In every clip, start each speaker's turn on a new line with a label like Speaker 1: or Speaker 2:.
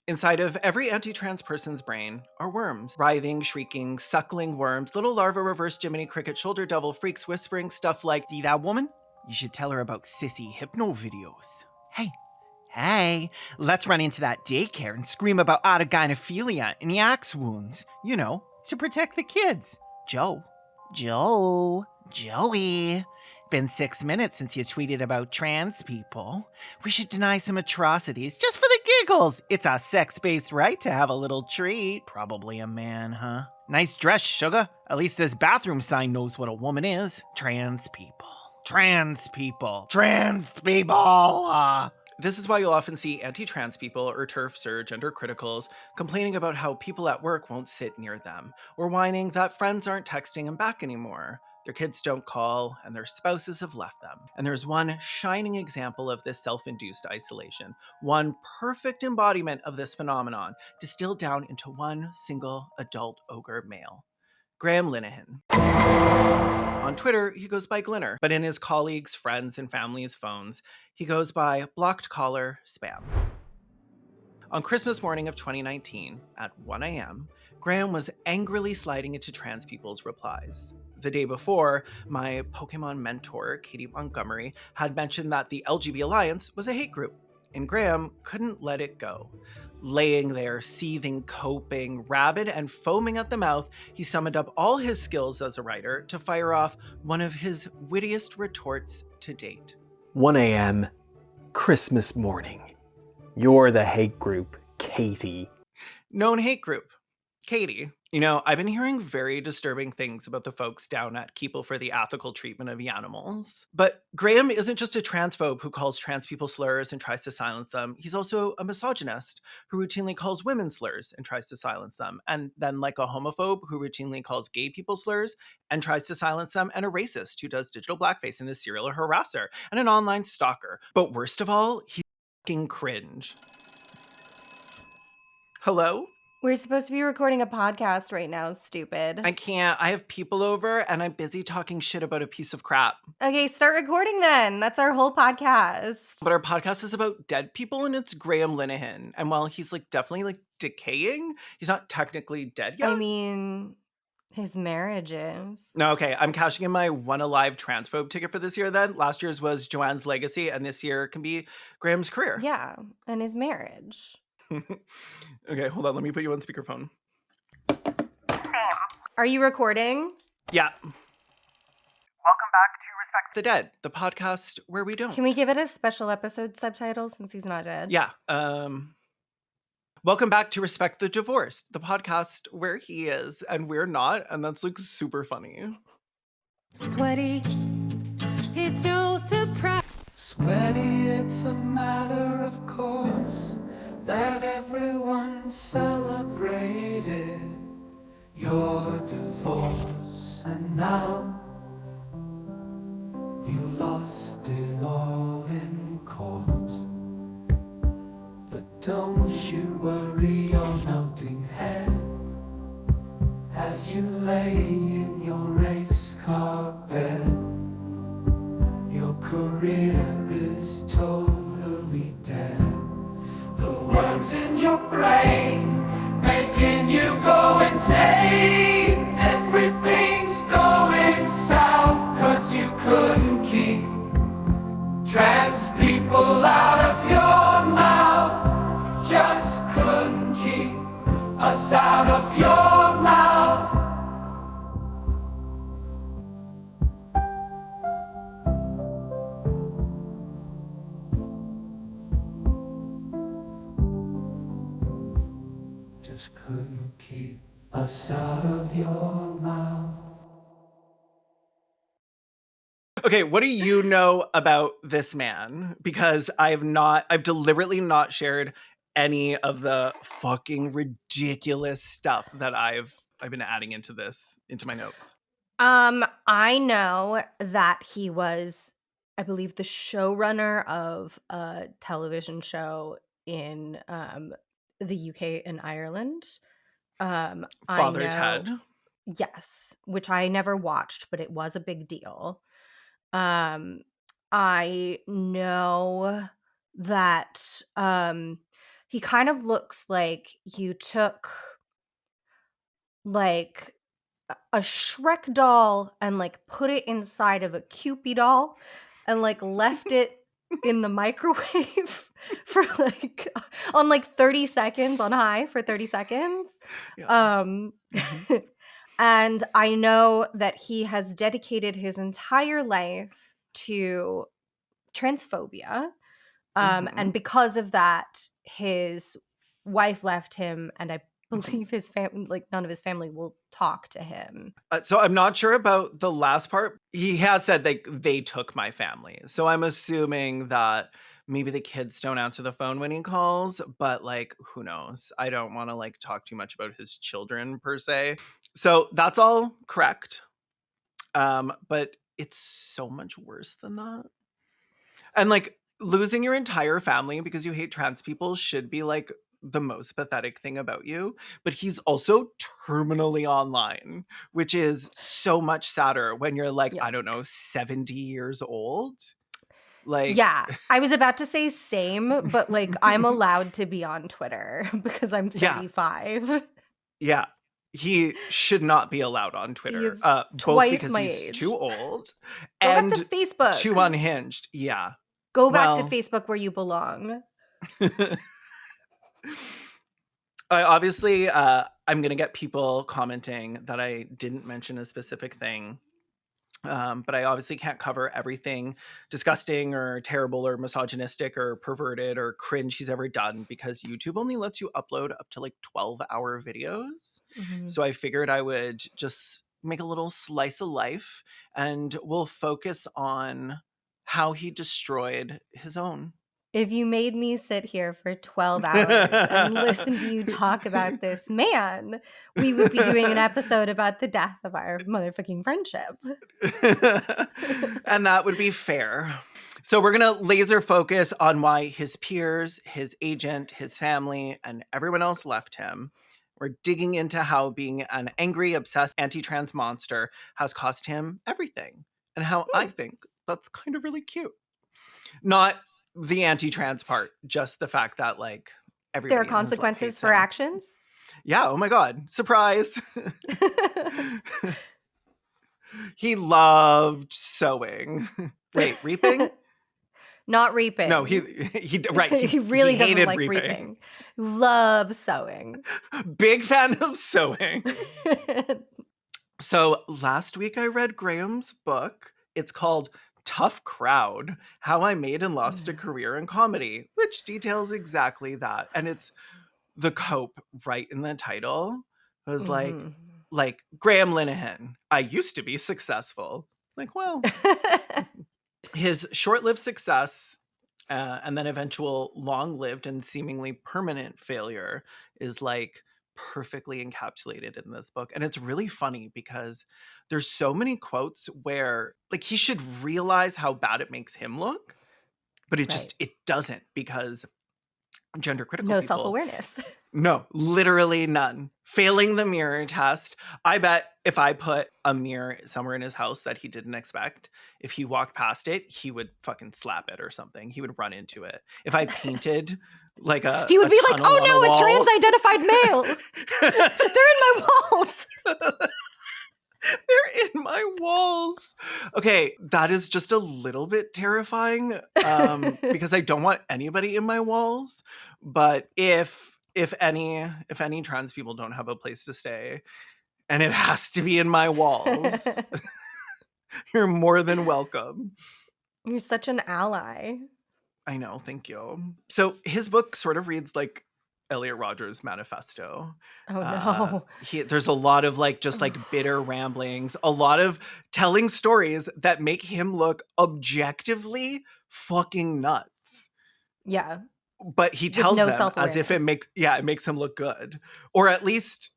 Speaker 1: Inside of every anti-trans person's brain are worms. Writhing, shrieking, suckling worms, little larva reverse Jiminy Cricket shoulder devil freaks whispering stuff like, "See that woman? You should tell her about sissy hypno videos. Hey, let's run into that daycare and scream about autogynephilia and yaks wounds. To protect the kids. Joey. Been 6 minutes since you tweeted about trans people. We should deny some atrocities just for the giggles. It's a sex-based right to have a little treat. Probably a man, huh? Nice dress, sugar. At least this bathroom sign knows what a woman is. Trans people. This is why you'll often see anti-trans people or TERFs or gender criticals complaining about how people at work won't sit near them, or whining that friends aren't texting them back anymore. Their kids don't call, and their spouses have left them. And there's one shining example of this self-induced isolation, one perfect embodiment of this phenomenon, distilled down into one single adult ogre male. Graham Linehan. On Twitter, he goes by Glinner, but in his colleagues, friends, and family's phones, he goes by blocked caller spam. On Christmas morning of 2019, at 1 a.m., Graham was angrily sliding into trans people's replies. The day before, my Pokemon mentor, Katie Montgomery, had mentioned that the LGB Alliance was a hate group, and Graham couldn't let it go. Laying there, seething, coping, rabid, and foaming at the mouth, he summoned up all his skills as a writer to fire off one of his wittiest retorts to date.
Speaker 2: 1 a.m., Christmas morning. You're the hate group, Katie.
Speaker 1: Known hate group, Katie. I've been hearing very disturbing things about the folks down at Keeple for the ethical treatment of animals. But Graham isn't just a transphobe who calls trans people slurs and tries to silence them. He's also a misogynist who routinely calls women slurs and tries to silence them. And then like a homophobe who routinely calls gay people slurs and tries to silence them. And a racist who does digital blackface and is a serial harasser and an online stalker. But worst of all, he's fucking cringe. Hello?
Speaker 3: We're supposed to be recording a podcast right now, stupid.
Speaker 1: I can't. I have people over and I'm busy talking shit about a piece of crap.
Speaker 3: Okay, start recording then. That's our whole podcast.
Speaker 1: But our podcast is about dead people and it's Graham Linehan. And while he's definitely decaying, he's not technically dead yet.
Speaker 3: I mean, his marriage is.
Speaker 1: No, okay. I'm cashing in my one alive transphobe ticket for this year then. Last year's was Joanne's legacy and this year can be Graham's career.
Speaker 3: Yeah, and his marriage.
Speaker 1: Okay, hold on. Let me put you on speakerphone.
Speaker 3: Are you recording?
Speaker 1: Yeah. Welcome back to Respect the Dead, the podcast where we don't.
Speaker 3: Can we give it a special episode subtitle since he's not dead?
Speaker 1: Yeah. Welcome back to Respect the Divorced, the podcast where he is and we're not, and that's super funny.
Speaker 4: Sweaty, it's no surprise.
Speaker 5: Sweaty, it's a matter of course that everyone celebrated your divorce, and now you lost it all in court. But don't you worry your melting head as you lay in your race car bed. Your career is totally dead. The words in your brain making you go insane. Everything's going south 'cause you couldn't keep trans people out of your mouth. Just couldn't keep us out of your mouth. Just couldn't keep us out of your mouth.
Speaker 1: Okay, what do you know about this man? Because I've deliberately not shared any of the fucking ridiculous stuff that I've been adding into my notes.
Speaker 3: I know that he was, I believe, the showrunner of a television show in the UK and Ireland.
Speaker 1: Father Ted.
Speaker 3: Yes, which I never watched, but it was a big deal. I know that He kind of looks like you took like a Shrek doll and like put it inside of a Cupid doll and like left it in the microwave for like on like 30 seconds on high for 30 seconds.
Speaker 1: Yeah.
Speaker 3: Um
Speaker 1: Mhm.
Speaker 3: and I know that he has dedicated his entire life to transphobia. And
Speaker 1: Mhm.
Speaker 3: because of that, his wife left him, and I
Speaker 1: Mhm.
Speaker 3: believe his family, like none of his family, will talk to him.
Speaker 1: So I'm not sure about the last part. He has said they took my family. So I'm assuming that maybe the kids don't answer the phone when he calls, but like who knows? I don't want to like talk too much about his children per se. So that's all correct. But it's so much worse than that. And like losing your entire family because you hate trans people should be like the most pathetic thing about you. But he's also terminally online, which is so much sadder when you're like,
Speaker 3: Yeah.
Speaker 1: I don't know, 70 years old. Like,
Speaker 3: Yeah. I was about to say same, but like I'm allowed to be on Twitter because I'm
Speaker 1: yeah,
Speaker 3: 35.
Speaker 1: yeah. He should not be allowed on
Speaker 3: He
Speaker 1: Twitter,
Speaker 3: is
Speaker 1: both
Speaker 3: twice
Speaker 1: because
Speaker 3: my
Speaker 1: he's too
Speaker 3: age.
Speaker 1: old
Speaker 3: Go back to
Speaker 1: and too
Speaker 3: Facebook.
Speaker 1: unhinged. Yeah.
Speaker 3: Go back to
Speaker 1: Well,
Speaker 3: Facebook where you belong.
Speaker 1: I obviously, I'm gonna get people commenting that I didn't mention a specific thing, but I obviously can't cover everything disgusting or terrible or misogynistic or perverted or cringe he's ever done because YouTube only lets you upload up to like 12-hour videos.
Speaker 3: Mhm.
Speaker 1: So I figured I would just make a little slice of life and we'll focus on how he destroyed his own.
Speaker 3: If you made me sit here for 12 hours and listen to you talk about this man, we would be doing an episode about the death of our motherfucking friendship.
Speaker 1: And that would be fair. So we're going to laser focus on why his peers, his agent, his family, and everyone else left him. We're digging into how being an angry, obsessed anti-trans monster has cost him everything and how I think that's kind of really cute. Not the anti-trans part, just the fact that like
Speaker 3: There are
Speaker 1: everybody in his life
Speaker 3: consequences
Speaker 1: hates
Speaker 3: for
Speaker 1: him.
Speaker 3: actions.
Speaker 1: Yeah, oh my god, surprise. He loved sewing. Wait, reaping?
Speaker 3: Not reaping.
Speaker 1: No, he right.
Speaker 3: He really
Speaker 1: he
Speaker 3: doesn't
Speaker 1: hated
Speaker 3: like
Speaker 1: reaping.
Speaker 3: reaping. Loves sewing.
Speaker 1: Big fan of sewing. So last week I read Graham's book. It's called Tough Crowd: How I Made and Lost a Career in Comedy, which details exactly that. And it's the cope right in the title. It was
Speaker 3: Mhm.
Speaker 1: like Graham Linehan. I used to be successful. Like, well, his short-lived success and then eventual long-lived and seemingly permanent failure is like perfectly encapsulated in this book. And it's really funny because there's so many quotes where like he should realize how bad it makes him look, but
Speaker 3: Right.
Speaker 1: it doesn't because gender critical
Speaker 3: No
Speaker 1: people.
Speaker 3: self-awareness.
Speaker 1: No, literally none. Failing the mirror test. I bet if I put a mirror somewhere in his house that he didn't expect, if he walked past it, he would fucking slap it or something. He would run into it. If I painted like
Speaker 3: He would
Speaker 1: a
Speaker 3: be like,
Speaker 1: tunnel on a
Speaker 3: "Oh no, a
Speaker 1: wall,
Speaker 3: trans-identified male. They're in my walls."
Speaker 1: they're in my walls. Okay, that is just a little bit terrifying because I don't want anybody in my walls. But if any trans people don't have a place to stay and it has to be in my walls, you're more than welcome.
Speaker 3: You're such an ally.
Speaker 1: I know, thank you. So his book sort of reads like Elliot Rodgers' manifesto.
Speaker 3: Oh no.
Speaker 1: There's a lot of like just like bitter ramblings, a lot of telling stories that make him look objectively fucking nuts.
Speaker 3: Yeah.
Speaker 1: But he
Speaker 3: With
Speaker 1: tells
Speaker 3: no
Speaker 1: them as if it
Speaker 3: self-awareness.
Speaker 1: makes him look good. Or at least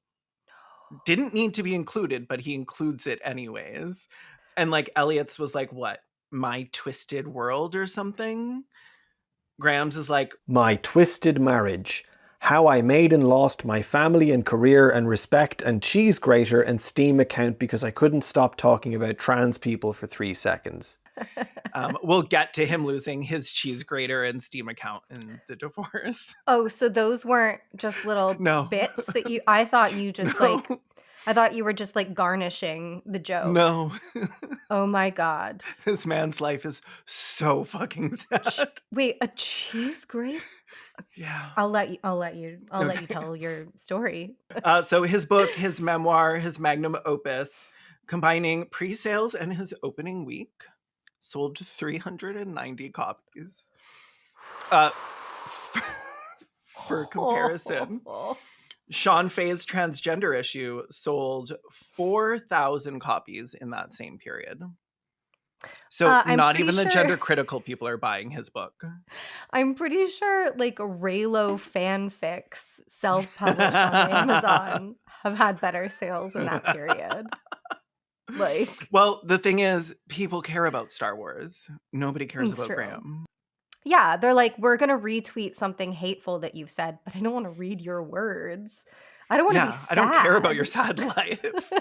Speaker 1: didn't need to be included, but he includes it anyways. And like Elliot's was like, what? My Twisted World or something? Graham's is like,
Speaker 2: My Twisted Marriage: How I Made and Lost My Family and Career and Respect and Cheese Grater and Steam account because I couldn't stop talking about trans people for 3 seconds.
Speaker 1: We'll get to him losing his cheese grater and Steam account in the divorce.
Speaker 3: Oh, so those weren't just little
Speaker 1: No.
Speaker 3: bits that you. I thought you just
Speaker 1: No.
Speaker 3: I thought you were just like garnishing the joke.
Speaker 1: No.
Speaker 3: Oh my god.
Speaker 1: This man's life is so fucking sad.
Speaker 3: Wait, a cheese grate?
Speaker 1: Yeah.
Speaker 3: I'll let you tell your story.
Speaker 1: So his book, his memoir, his magnum opus, combining pre-sales and his opening week, sold 390 copies. For comparison, Sean Faye's transgender issue sold 4,000 copies in that same period. So not even the gender critical people are buying his book.
Speaker 3: I'm pretty sure like Raylo fanfics self-published on Amazon have had better sales in that period. Like,
Speaker 1: well, the thing is, people care about Star Wars. Nobody cares about Graham.
Speaker 3: Yeah, they're like, we're gonna retweet something hateful that you've said, but I don't want to read your words. I don't want to be sad.
Speaker 1: I don't care about your sad life.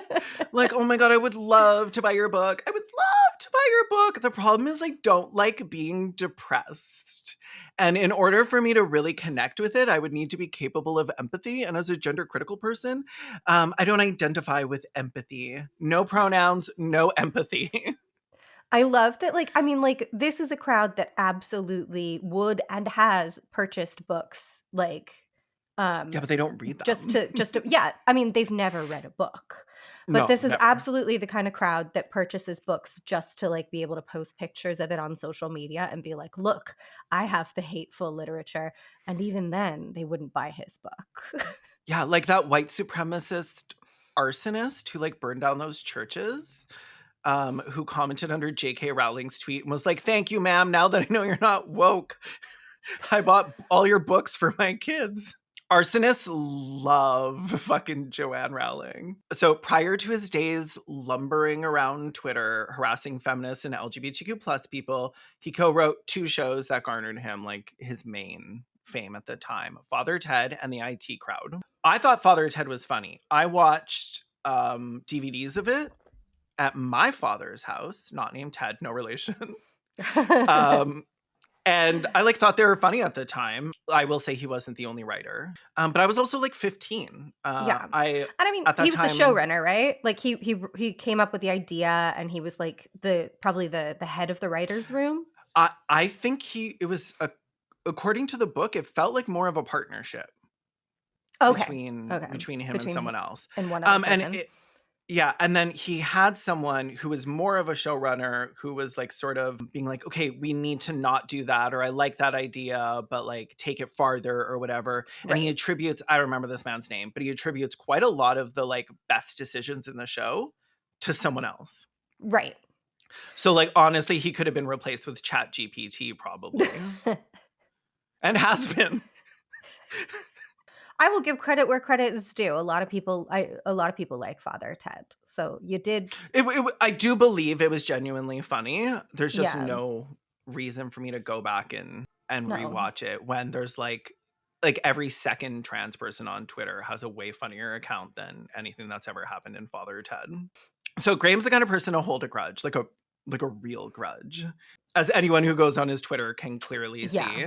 Speaker 1: Like, oh my god, I would love to buy your book. I would love to buy your book. The problem is I don't like being depressed. And in order for me to really connect with it, I would need to be capable of empathy. And as a gender critical person, I don't identify with empathy. No pronouns, no empathy.
Speaker 3: I love that, like, I mean, like, this is a crowd that absolutely would and has purchased books, like,
Speaker 1: yeah, but they don't read them.
Speaker 3: Just to, yeah, I mean, they've never read a book. But
Speaker 1: No,
Speaker 3: this is
Speaker 1: never.
Speaker 3: absolutely the kind of crowd that purchases books just to, like, be able to post pictures of it on social media and be like, look, I have the hateful literature. And even then, they wouldn't buy his book.
Speaker 1: Yeah, like that white supremacist arsonist who, like, burned down those churches. Who commented under J.K. Rowling's tweet and was like, thank you, ma'am. Now that I know you're not woke, I bought all your books for my kids. Arsonists love fucking Joanne Rowling. So prior to his days lumbering around Twitter, harassing feminists and LGBTQ plus people, he co-wrote 2 shows that garnered him like his main fame at the time, Father Ted and the IT Crowd. I thought Father Ted was funny. I watched DVDs of it at my father's house, not named Ted, no relation. And I like thought they were funny at the time. I will say he wasn't the only writer. But I was also like 15.
Speaker 3: Yeah. And I mean,
Speaker 1: at that
Speaker 3: he was
Speaker 1: time,
Speaker 3: the showrunner, right? Like he came up with the idea and he was like probably the head of the writer's room.
Speaker 1: I think it was according to the book, it felt like more of a partnership. Between him and someone else.
Speaker 3: And one other person.
Speaker 1: Yeah, and then he had someone who was more of a showrunner who was like sort of being like, okay, we need to not do that, or I like that idea, but like take it farther or whatever. Right. And he attributes, I remember this man's name, but he attributes quite a lot of the like best decisions in the show to someone else.
Speaker 3: Right.
Speaker 1: So like, honestly, he could have been replaced with ChatGPT probably. And has been.
Speaker 3: I will give credit where credit is due. A lot of people like Father Ted. So you did.
Speaker 1: I do believe it was genuinely funny. There's just no reason for me to go back and rewatch it when there's like every second trans person on Twitter has a way funnier account than anything that's ever happened in Father Ted. So Graham's the kind of person to hold a grudge, like a real grudge. As anyone who goes on his Twitter can clearly see,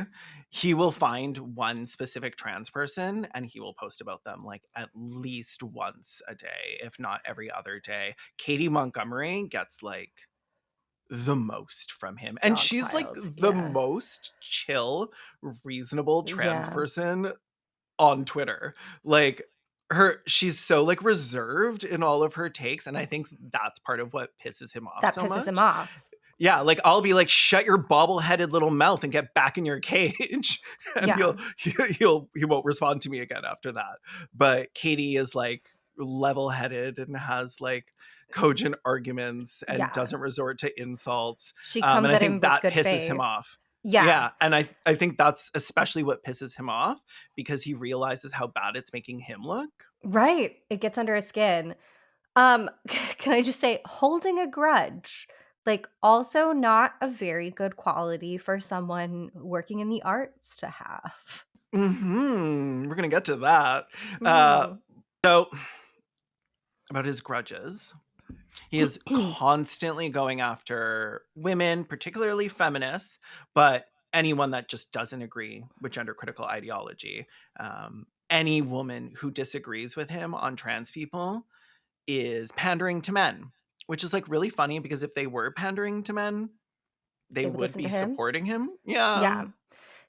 Speaker 1: he will find one specific trans person and he will post about them like at least once a day, if not every other day. Katie Montgomery gets like the most from him. And she's like the most chill, reasonable trans person on Twitter. Like she's so like reserved in all of her takes. And I think that's part of what pisses him off so much.
Speaker 3: That pisses him off.
Speaker 1: Yeah, like I'll be like, shut your bobble-headed little mouth and get back in your cage. And he won't respond to me again after that. But Katie is like level-headed and has like cogent arguments and doesn't resort to insults.
Speaker 3: She comes at him with good faith.
Speaker 1: That pisses him off. Yeah. And I think that's especially what pisses him off because he realizes how bad it's making him look.
Speaker 3: Right. It gets under his skin. Can I just say, holding a grudge, like also not a very good quality for someone working in the arts to have.
Speaker 1: We're going to get to that. So about his grudges. He is constantly going after women, particularly feminists, but anyone that just doesn't agree with gender critical ideology. Any woman who disagrees with him on trans people is pandering to men, which is like really funny because if they were pandering to men, they
Speaker 3: They would
Speaker 1: would
Speaker 3: listen
Speaker 1: be
Speaker 3: to him.
Speaker 1: supporting him. Yeah.
Speaker 3: Yeah.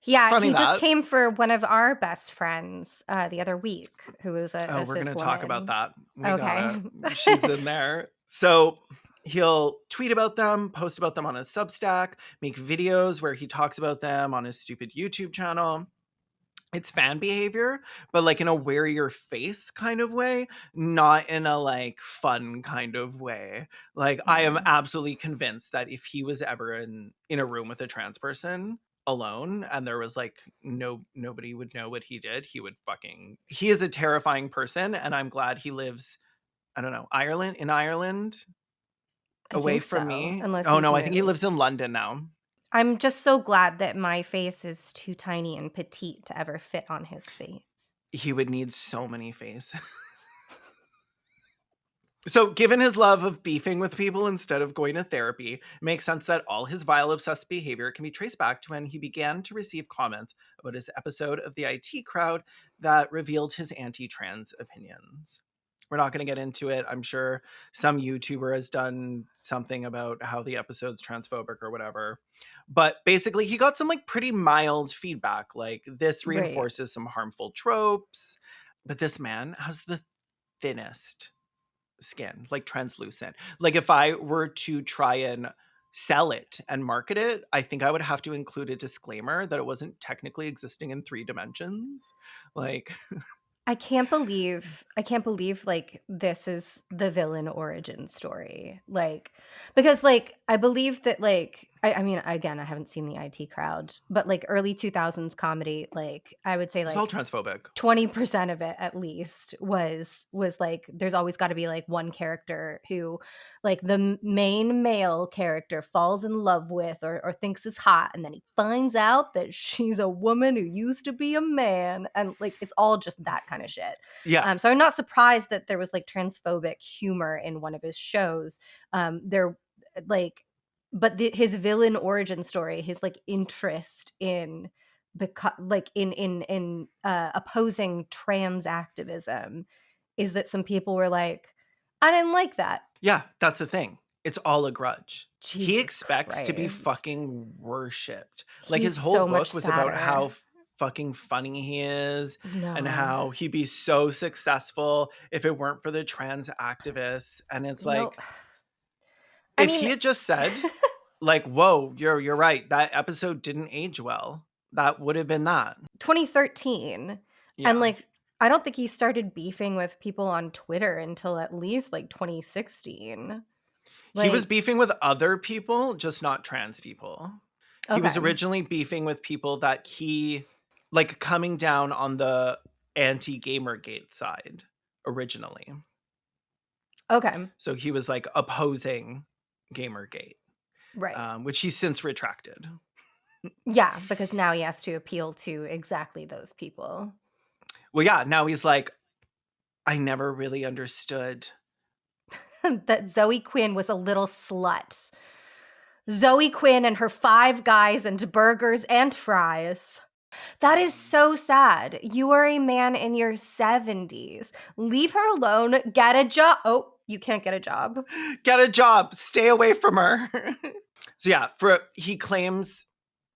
Speaker 3: Yeah,
Speaker 1: Funny
Speaker 3: he just
Speaker 1: that.
Speaker 3: came for one of our best friends the other week, who was
Speaker 1: Oh,
Speaker 3: a
Speaker 1: we're going
Speaker 3: cis
Speaker 1: to talk about
Speaker 3: woman.
Speaker 1: that. We
Speaker 3: Okay.
Speaker 1: gotta. She's in there. So he'll tweet about them, post about them on his Substack, make videos where he talks about them on his stupid YouTube channel. It's fan behavior, but like in a wear your face kind of way, not in a like fun kind of way. Like I am absolutely convinced that if he was ever in a room with a trans person alone and there was like nobody would know what he did, he is a terrifying person, and I'm glad he lives, I don't know, Ireland,
Speaker 3: I
Speaker 1: away
Speaker 3: think
Speaker 1: from
Speaker 3: so,
Speaker 1: me.
Speaker 3: unless
Speaker 1: Oh
Speaker 3: he's
Speaker 1: no, I think he
Speaker 3: moved.
Speaker 1: lives in London now.
Speaker 3: I'm just so glad that my face is too tiny and petite to ever fit on his face.
Speaker 1: He would need so many faces. So, given his love of beefing with people instead of going to therapy, it makes sense that all his vile, obsessed behavior can be traced back to when he began to receive comments about his episode of the IT Crowd that revealed his anti trans opinions. We're not going to get into it. I'm sure some YouTuber has done something about how the episode's transphobic or whatever. But basically, he got some like pretty mild feedback, like this
Speaker 3: Right.
Speaker 1: reinforces some harmful tropes. But this man has the thinnest skin, like translucent. Like if I were to try and sell it and market it, I think I would have to include a disclaimer that it wasn't technically existing in 3 dimensions. Like
Speaker 3: I can't believe like this is the villain origin story. Like because like I believe that like I mean again I haven't seen the IT Crowd, but like early 2000s comedy, like I would say
Speaker 1: it's all
Speaker 3: like
Speaker 1: transphobic.
Speaker 3: 20% of it at least was like there's always got to be like one character who like the main male character falls in love with or thinks is hot, and then he finds out that she's a woman who used to be a man, and like it's all just that kind of shit.
Speaker 1: Yeah.
Speaker 3: So I'm not surprised that there was like transphobic humor in one of his shows. There like but his villain origin story, his like interest in because like in opposing trans activism is that some people were like, I didn't like that.
Speaker 1: Yeah, that's the thing. It's all a grudge. He
Speaker 3: Jesus
Speaker 1: expects to be
Speaker 3: Christ.
Speaker 1: fucking worshipped. Like
Speaker 3: He's
Speaker 1: his whole
Speaker 3: so much
Speaker 1: book was about how
Speaker 3: sadder.
Speaker 1: fucking funny he is and
Speaker 3: No.
Speaker 1: how he'd be so successful if it weren't for the trans activists. And it's
Speaker 3: No.
Speaker 1: like,
Speaker 3: I
Speaker 1: if he
Speaker 3: mean
Speaker 1: had just said, like, whoa, you're right, that episode didn't age well, that would have been that.
Speaker 3: 2013, and
Speaker 1: Yeah.
Speaker 3: like I don't think he started beefing with people on Twitter until at least like 2016.
Speaker 1: He was
Speaker 3: Like
Speaker 1: beefing with other people, just not trans people. He was
Speaker 3: okay.
Speaker 1: originally beefing with people that he, like, coming down on the anti-Gamergate side originally.
Speaker 3: Okay.
Speaker 1: So he was like opposing Gamergate,
Speaker 3: Right.
Speaker 1: which he's since retracted.
Speaker 3: Yeah, because now he has to appeal to exactly those people.
Speaker 1: Well, yeah, now he's like, I never really understood.
Speaker 3: That Zoe Quinn was a little slut. Zoe Quinn and her 5 guys and burgers and fries. That is so sad. You are a man in your 70s. Leave her alone. Get a job. Oh, you can't get a job.
Speaker 1: Get a job. Stay away from her. So yeah, he claims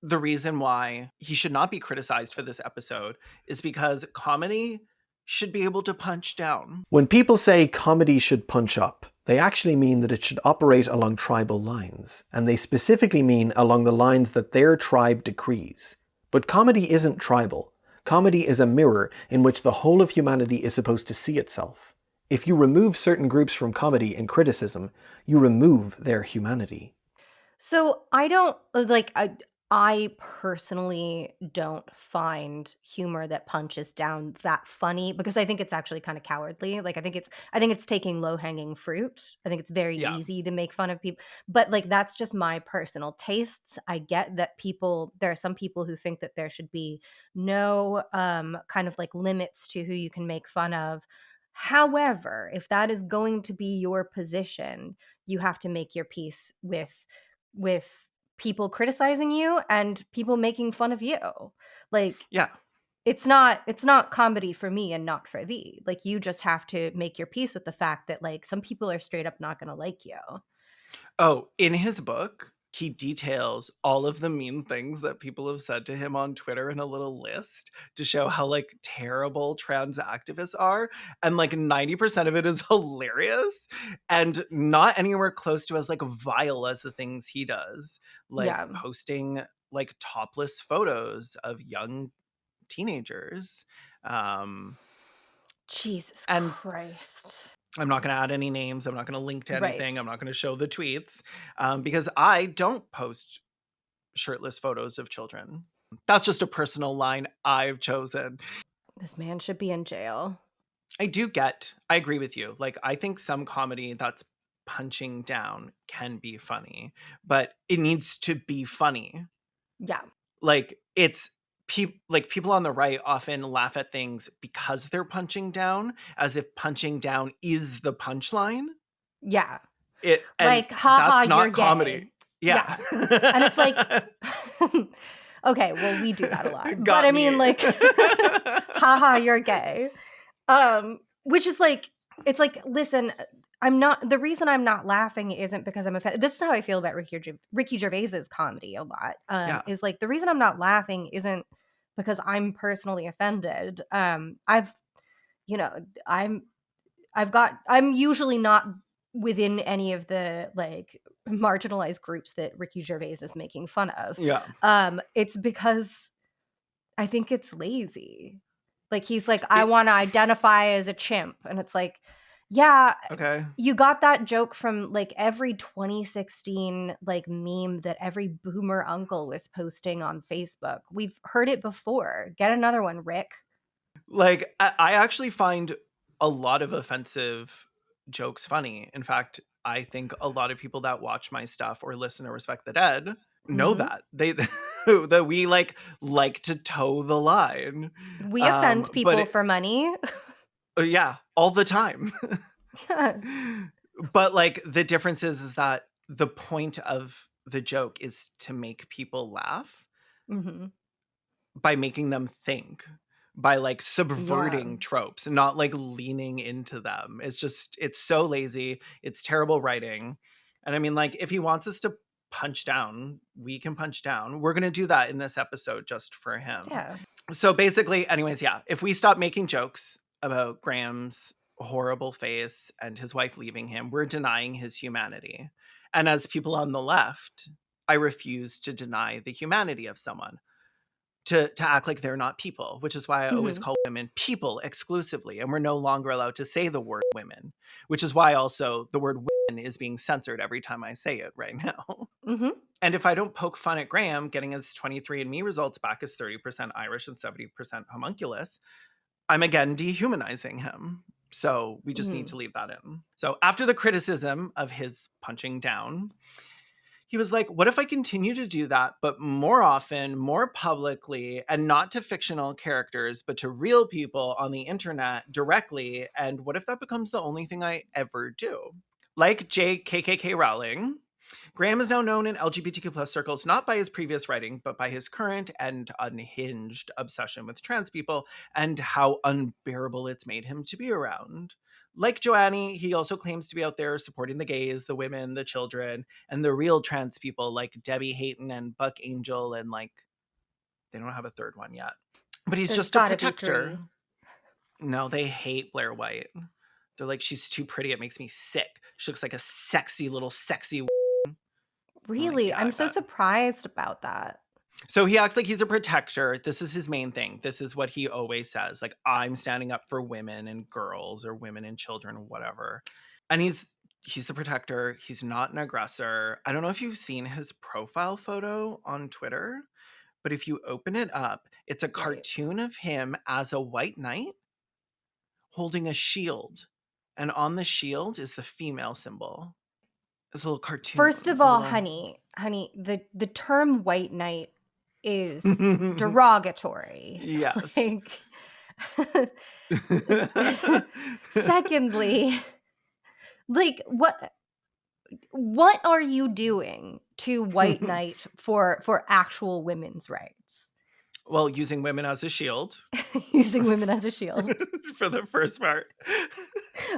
Speaker 1: the reason why he should not be criticized for this episode is because comedy should be able to punch down.
Speaker 2: When people say comedy should punch up, they actually mean that it should operate along tribal lines, and they specifically mean along the lines that their tribe decrees. But comedy isn't tribal. Comedy is a mirror in which the whole of humanity is supposed to see itself. If you remove certain groups from comedy and criticism, you remove their humanity.
Speaker 3: So I don't like I personally don't find humor that punches down that funny because I think it's actually kind of cowardly. Like I think it's taking low-hanging fruit. I think it's very
Speaker 1: Yeah.
Speaker 3: easy to make fun of people. But like that's just my personal tastes. I get that there are some people who think that there should be no kind of like limits to who you can make fun of. However, if that is going to be your position, you have to make your peace with people criticizing you and people making fun of you. Like,
Speaker 1: Yeah.
Speaker 3: it's not comedy for me and not for thee. Like, you just have to make your peace with the fact that, like, some people are straight up not going to like you.
Speaker 1: Oh, in his book, he details all of the mean things that people have said to him on Twitter in a little list to show how like terrible trans activists are. And like 90% of it is hilarious and not anywhere close to as like vile as the things he does, like
Speaker 3: Yeah.
Speaker 1: posting like topless photos of young teenagers.
Speaker 3: Jesus
Speaker 1: And
Speaker 3: Christ.
Speaker 1: I'm not going to add any names. I'm not going to link to
Speaker 3: Right.
Speaker 1: anything. I'm not going to show the tweets because I don't post shirtless photos of children. That's just a personal line I've chosen.
Speaker 3: This man should be in jail.
Speaker 1: I agree with you. Like, I think some comedy that's punching down can be funny, but it needs to be funny.
Speaker 3: Yeah.
Speaker 1: Like, it's people on the right often laugh at things because they're punching down, as if punching down is the punchline.
Speaker 3: Yeah.
Speaker 1: And
Speaker 3: like, haha,
Speaker 1: that's not
Speaker 3: you're
Speaker 1: comedy.
Speaker 3: gay.
Speaker 1: Yeah.
Speaker 3: And it's like, okay, well, we do that a lot.
Speaker 1: Got
Speaker 3: but I
Speaker 1: me.
Speaker 3: mean, like, haha, you're gay. Which is like, it's like, listen, the reason I'm not laughing isn't because I'm offended. This is how I feel about Ricky Gervais's comedy a lot.
Speaker 1: Yeah.
Speaker 3: Is like, the reason I'm not laughing isn't because I'm personally offended. I'm usually not within any of the like marginalized groups that Ricky Gervais is making fun of.
Speaker 1: Yeah.
Speaker 3: It's because I think it's lazy. Like, he's like, I want to identify as a chimp. And it's like, yeah,
Speaker 1: Okay.
Speaker 3: you got that joke from like every 2016 like meme that every boomer uncle was posting on Facebook. We've heard it before. Get another one, Rick.
Speaker 1: Like, I actually find a lot of offensive jokes funny. In fact, I think a lot of people that watch my stuff or listen to Respect the Dead know that that we like to toe the line.
Speaker 3: We offend people for money.
Speaker 1: Yeah, all the time.
Speaker 3: Yeah.
Speaker 1: But like the difference is that the point of the joke is to make people laugh by making them think, by like subverting tropes and not like leaning into them. It's so lazy. It's terrible writing. And I mean, like, if he wants us to punch down, we can punch down. We're going to do that in this episode just for him.
Speaker 3: Yeah.
Speaker 1: So basically, anyways, yeah, if we stop making jokes about Graham's horrible face and his wife leaving him, we're denying his humanity. And as people on the left, I refuse to deny the humanity of someone, to act like they're not people, which is why I always call women people exclusively. And we're no longer allowed to say the word women, which is why also the word women is being censored every time I say it right now. And if I don't poke fun at Graham getting his 23andMe results back as 30% Irish and 70% homunculus, I'm again dehumanizing him. So we just need to leave that in. So after the criticism of his punching down, he was like, what if I continue to do that, but more often, more publicly, and not to fictional characters, but to real people on the internet directly? And what if that becomes the only thing I ever do? Like JKKK Rowling, Graham is now known in LGBTQ plus circles not by his previous writing, but by his current and unhinged obsession with trans people and how unbearable it's made him to be around. Like Joannie, he also claims to be out there supporting the gays, the women, the children, and the real trans people like Debbie Hayton and Buck Angel, and like, they don't have a third one yet. But he's just a protector. No, they hate Blair White. They're like, she's too pretty. It makes me sick. She looks like a sexy little sexy.
Speaker 3: Really?
Speaker 1: Like, yeah,
Speaker 3: I'm so surprised about that.
Speaker 1: So he acts like he's a protector. This is his main thing. This is what he always says. Like, I'm standing up for women and girls or women and children, whatever. And he's the protector. He's not an aggressor. I don't know if you've seen his profile photo on Twitter, but if you open it up, it's a cartoon of him as a white knight holding a shield. And on the shield is the female symbol. It's a little cartoon.
Speaker 3: First of all, honey, the term white knight is derogatory.
Speaker 1: Yes.
Speaker 3: Like, Secondly, like what are you doing to white knight for actual women's rights?
Speaker 1: Well, using women as a shield
Speaker 3: Using women as a shield.
Speaker 1: for the first part.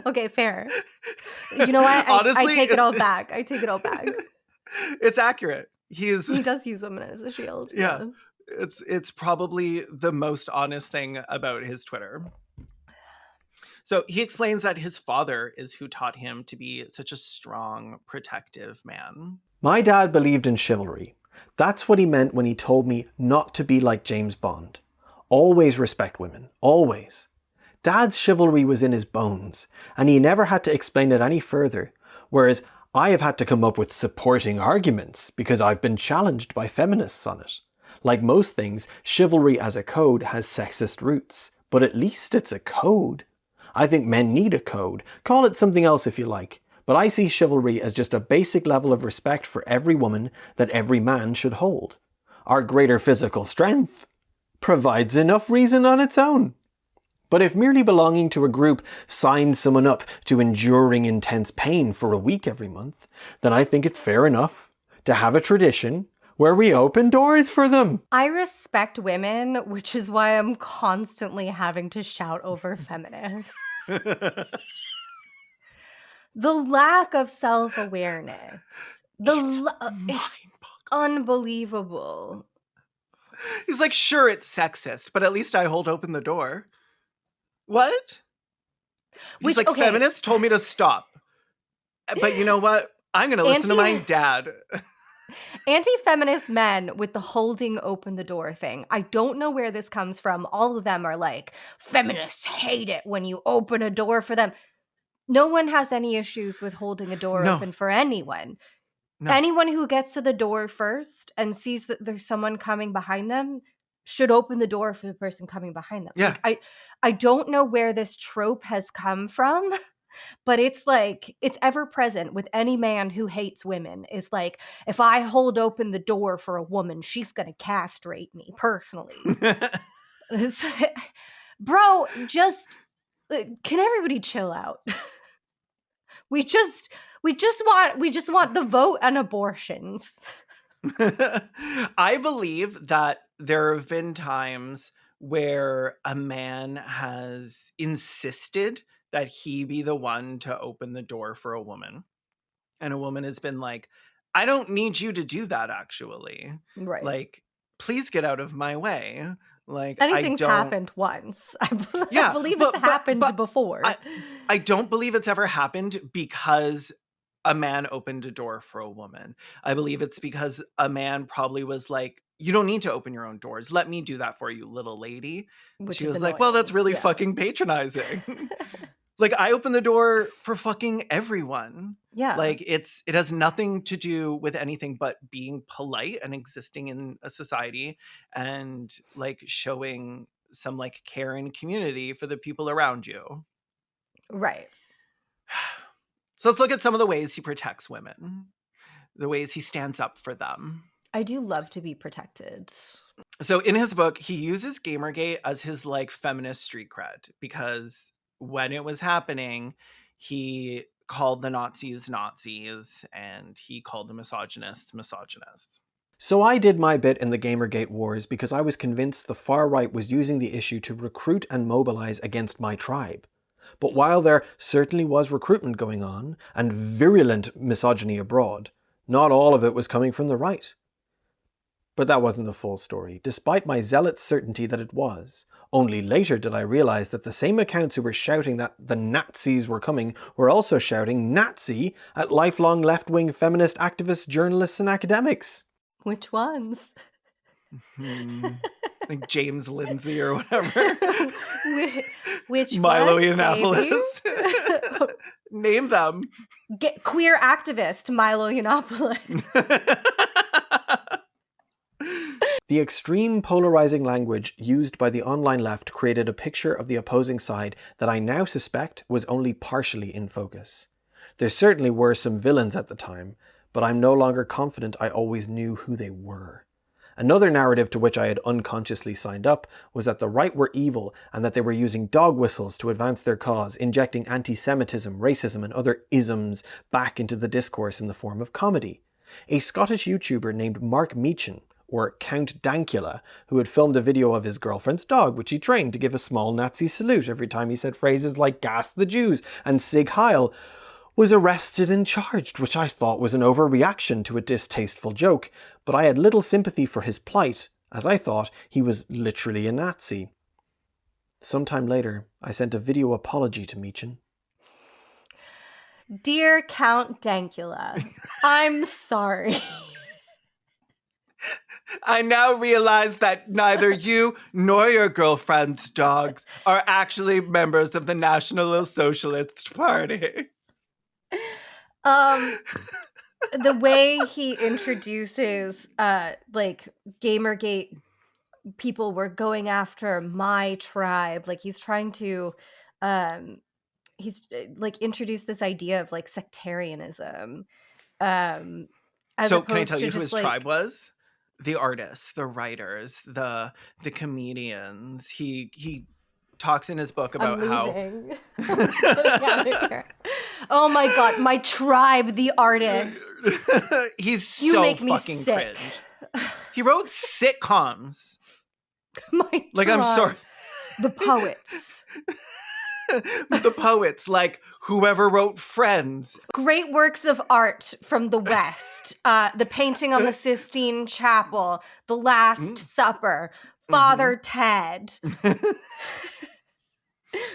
Speaker 3: Okay, fair. You know what? I
Speaker 1: Honestly,
Speaker 3: take it all back. I take it all back.
Speaker 1: It's accurate.
Speaker 3: He does use women as a shield.
Speaker 1: Yeah. It's probably the most honest thing about his Twitter. So he explains that his father is who taught him to be such a strong, protective man.
Speaker 2: My dad believed in chivalry. That's what he meant when he told me not to be like James Bond. Always respect women. Always. Dad's chivalry was in his bones, and he never had to explain it any further, whereas I have had to come up with supporting arguments because I've been challenged by feminists on it. Like most things, chivalry as a code has sexist roots, but at least it's a code. I think men need a code. Call it something else if you like. But I see chivalry as just a basic level of respect for every woman that every man should hold. Our greater physical strength provides enough reason on its own. But if merely belonging to a group signs someone up to enduring intense pain for a week every month, then I think it's fair enough to have a tradition where we open doors for them.
Speaker 3: I respect women, which is why I'm constantly having to shout over feminists. The lack of self-awareness. It's unbelievable.
Speaker 1: He's like, sure, it's sexist, but at least I hold open the door. What? He's like, feminists told me to stop. But you know what? I'm going to listen to my dad.
Speaker 3: Anti-feminist men with the holding open the door thing. I don't know where this comes from. All of them are like, feminists hate it when you open a door for them. No one has any issues with holding a door open for anyone. No. Anyone who gets to the door first and sees that there's someone coming behind them should open the door for the person coming behind them.
Speaker 1: Yeah.
Speaker 3: Like, I don't know where this trope has come from, but it's like, it's ever present with any man who hates women. Is like, if I hold open the door for a woman, she's going to castrate me personally. Bro, just, can everybody chill out? We just want the vote on abortions.
Speaker 1: I believe that there have been times where a man has insisted that he be the one to open the door for a woman. And a woman has been like, I don't need you to do that, actually.
Speaker 3: Right.
Speaker 1: Like, please get out of my way. Like,
Speaker 3: anything's happened once. I believe it's happened before.
Speaker 1: I don't believe it's ever happened because a man opened a door for a woman. I believe it's because a man probably was like, you don't need to open your own doors. Let me do that for you, little lady. She was like, well, that's really fucking patronizing. Like, I open the door for fucking everyone.
Speaker 3: Yeah.
Speaker 1: Like, it has nothing to do with anything but being polite and existing in a society and, like, showing some, like, care and community for the people around you.
Speaker 3: Right.
Speaker 1: So let's look at some of the ways he protects women. The ways he stands up for them.
Speaker 3: I do love to be protected.
Speaker 1: So in his book, he uses Gamergate as his, like, feminist street cred because when it was happening, he called the Nazis Nazis and he called the misogynists misogynists.
Speaker 2: So I did my bit in the Gamergate wars because I was convinced the far right was using the issue to recruit and mobilize against my tribe. But while there certainly was recruitment going on and virulent misogyny abroad, not all of it was coming from the right. But that wasn't the full story, despite my zealot certainty that it was. Only later did I realize that the same accounts who were shouting that the Nazis were coming were also shouting Nazi at lifelong left-wing feminist activists, journalists, and academics.
Speaker 3: Which ones?
Speaker 1: Like James Lindsay or whatever.
Speaker 3: Which
Speaker 1: Milo
Speaker 3: ones,
Speaker 1: Yiannopoulos. Name them.
Speaker 3: Get queer activist Milo Yiannopoulos.
Speaker 2: The extreme polarizing language used by the online left created a picture of the opposing side that I now suspect was only partially in focus. There certainly were some villains at the time, but I'm no longer confident I always knew who they were. Another narrative to which I had unconsciously signed up was that the right were evil and that they were using dog whistles to advance their cause, injecting anti-Semitism, racism and other isms back into the discourse in the form of comedy. A Scottish YouTuber named Mark Meechan, or Count Dankula, who had filmed a video of his girlfriend's dog, which he trained to give a small Nazi salute every time he said phrases like "gas the Jews" and "Sig Heil," was arrested and charged, which I thought was an overreaction to a distasteful joke, but I had little sympathy for his plight, as I thought he was literally a Nazi. Sometime later, I sent a video apology to Meechan.
Speaker 3: Dear Count Dankula, I'm sorry.
Speaker 1: I now realize that neither you nor your girlfriend's dogs are actually members of the National Socialist Party.
Speaker 3: The way he introduces Gamergate people were going after my tribe, like he's trying to introduce this idea of like sectarianism, as
Speaker 1: So can I
Speaker 3: opposed
Speaker 1: tell
Speaker 3: to
Speaker 1: you who
Speaker 3: just
Speaker 1: his tribe was? The artists, the writers, the comedians. He talks in his book about
Speaker 3: I'm
Speaker 1: how
Speaker 3: leaving. Oh my god, my tribe, the artists.
Speaker 1: he's
Speaker 3: You
Speaker 1: so
Speaker 3: make me
Speaker 1: fucking
Speaker 3: sick.
Speaker 1: cringe. He wrote sitcoms.
Speaker 3: My
Speaker 1: Like,
Speaker 3: tribe.
Speaker 1: I'm sorry.
Speaker 3: The poets.
Speaker 1: The poets, like whoever wrote Friends.
Speaker 3: Great works of art from the West. The painting on the Sistine Chapel, The Last Supper, Father Ted.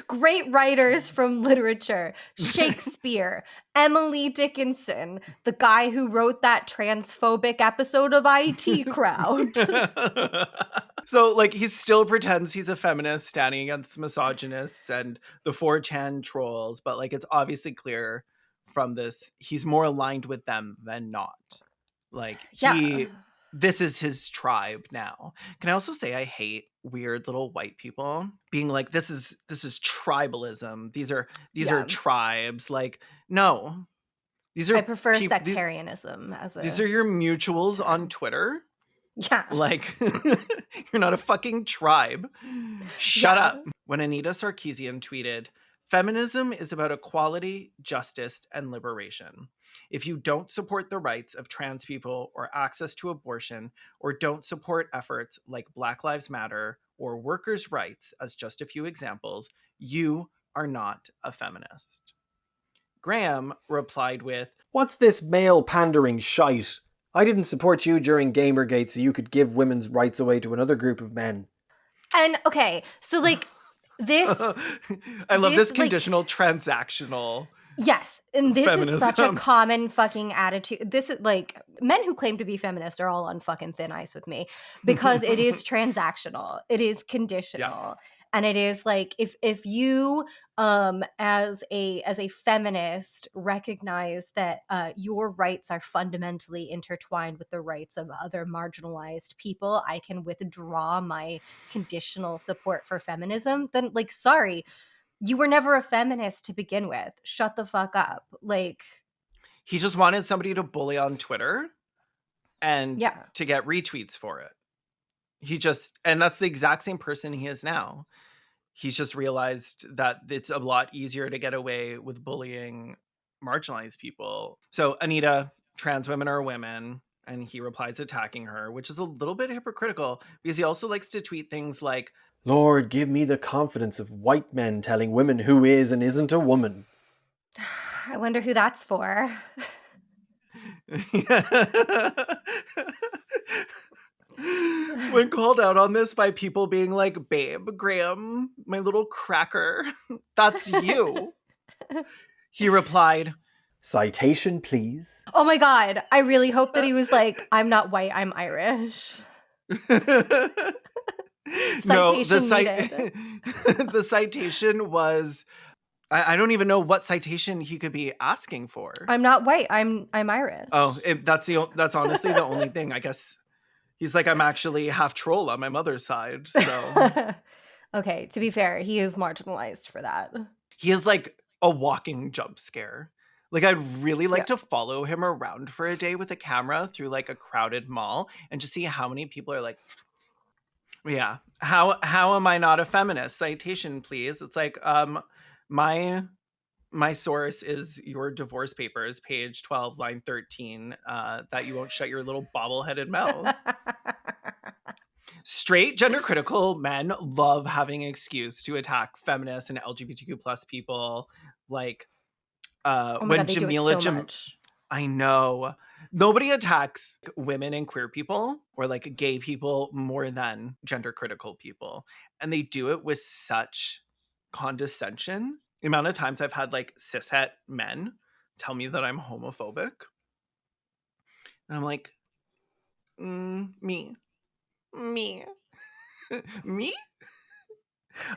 Speaker 3: Great writers from literature. Shakespeare, Emily Dickinson, the guy who wrote that transphobic episode of IT Crowd.
Speaker 1: So, like, he still pretends he's a feminist standing against misogynists and the 4chan trolls, but, like, it's obviously clear from this, he's more aligned with them than not. Like, this is his tribe now. Can I also say I hate weird little white people being like, this is tribalism. These are tribes. Like, no. These are
Speaker 3: I prefer sectarianism as a
Speaker 1: these are your mutuals on Twitter.
Speaker 3: Yeah.
Speaker 1: Like, you're not a fucking tribe. Shut up. When Anita Sarkeesian tweeted, "Feminism is about equality, justice, and liberation. If you don't support the rights of trans people or access to abortion, or don't support efforts like Black Lives Matter or workers' rights, as just a few examples, you are not a feminist." Graham replied with,
Speaker 2: "What's this male pandering shite? I didn't support you during Gamergate so you could give women's rights away to another group of men."
Speaker 3: And okay, so like this
Speaker 1: I love this conditional transactional.
Speaker 3: Yes, and this
Speaker 1: feminism.
Speaker 3: is such a common fucking attitude. This is like, men who claim to be feminists are all on fucking thin ice with me, because it is transactional, it is conditional, and it is like, if you as a feminist recognize that your rights are fundamentally intertwined with the rights of other marginalized people, I can withdraw my conditional support for feminism, then like, sorry, you were never a feminist to begin with. Shut the fuck up. Like,
Speaker 1: he just wanted somebody to bully on Twitter and to get retweets for it. And that's the exact same person he is now. He's just realized that it's a lot easier to get away with bullying marginalized people. So, Anita, trans women are women, and he replies attacking her, which is a little bit hypocritical because he also likes to tweet things like,
Speaker 2: "Lord, give me the confidence of white men telling women who is and isn't a woman."
Speaker 3: I wonder who that's for.
Speaker 1: When called out on this by people being like, "Babe, Graham, my little cracker, that's you," he replied,
Speaker 2: "Citation, please."
Speaker 3: Oh my god, I really hope that he was like, "I'm not white, I'm Irish."
Speaker 1: No,
Speaker 3: Citation
Speaker 1: the citation was, I don't even know what citation he could be asking for.
Speaker 3: "I'm not white, I'm Irish."
Speaker 1: Oh, that's honestly the only thing. I guess he's like, "I'm actually half troll on my mother's side." So
Speaker 3: okay, to be fair, he is marginalized for that.
Speaker 1: he is like a walking jump scare. Like, I'd really like
Speaker 3: Yeah.
Speaker 1: to follow him around for a day with a camera through like a crowded mall and just see how many people are like, yeah, how am I not a feminist? Citation, please. It's like, my my source is your divorce papers, page 12, line 13, that you won't shut your little bobble-headed mouth. Straight gender critical men love having an excuse to attack feminists and LGBTQ plus people. Like,
Speaker 3: Oh my
Speaker 1: when
Speaker 3: god, they do it
Speaker 1: Jamila
Speaker 3: so much.
Speaker 1: I know. Nobody attacks women and queer people or like gay people more than gender critical people. And they do it with such condescension. The amount of times I've had like cishet men tell me that I'm homophobic. And I'm like, me, me, me?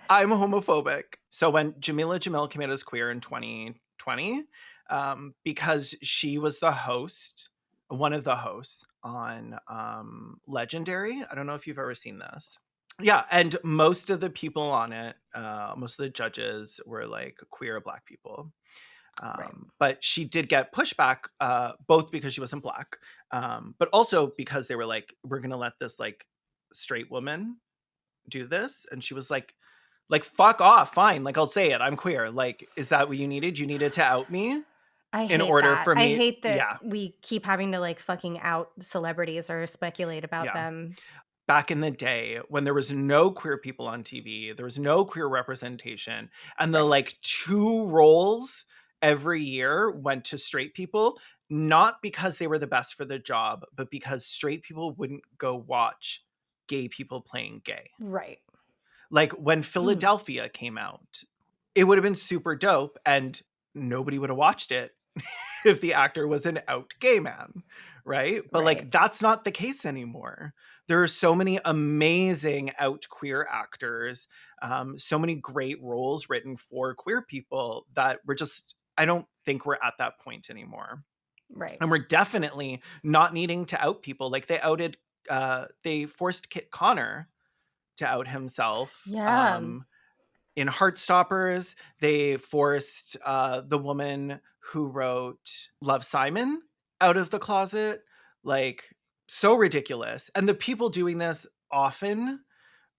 Speaker 1: I'm homophobic. So when Jamila Jamil came out as queer in 2020, because she was the host, one of the hosts on Legendary. I don't know if you've ever seen this. Yeah, and most of the people on it, most of the judges were like queer Black people.
Speaker 3: Right.
Speaker 1: But she did get pushback, both because she wasn't Black, but also because they were like, we're going to let this like straight woman do this. And she was like, fuck off, fine. Like, I'll say it. I'm queer. Like, is that what you needed? You needed to out me
Speaker 3: I
Speaker 1: in
Speaker 3: hate
Speaker 1: order
Speaker 3: that.
Speaker 1: for
Speaker 3: I
Speaker 1: me.
Speaker 3: hate that
Speaker 1: Yeah.
Speaker 3: we keep having to like fucking out celebrities or speculate about
Speaker 1: Yeah.
Speaker 3: them.
Speaker 1: Back in the day when there was no queer people on TV, there was no queer representation, and the
Speaker 3: Right.
Speaker 1: like 2 roles every year went to straight people, not because they were the best for the job, but because straight people wouldn't go watch gay people playing gay.
Speaker 3: Right.
Speaker 1: Like when Philadelphia came out, it would have been super dope and nobody would have watched it if the actor was an out gay man, right? But
Speaker 3: Right.
Speaker 1: like that's not the case anymore. There are so many amazing out queer actors, so many great roles written for queer people that we're just, I don't think we're at that point anymore.
Speaker 3: Right.
Speaker 1: And we're definitely not needing to out people. Like they forced Kit Connor to out himself.
Speaker 3: Yeah.
Speaker 1: In Heartstoppers, they forced the woman who wrote Love, Simon out of the closet. Like, so ridiculous. And the people doing this often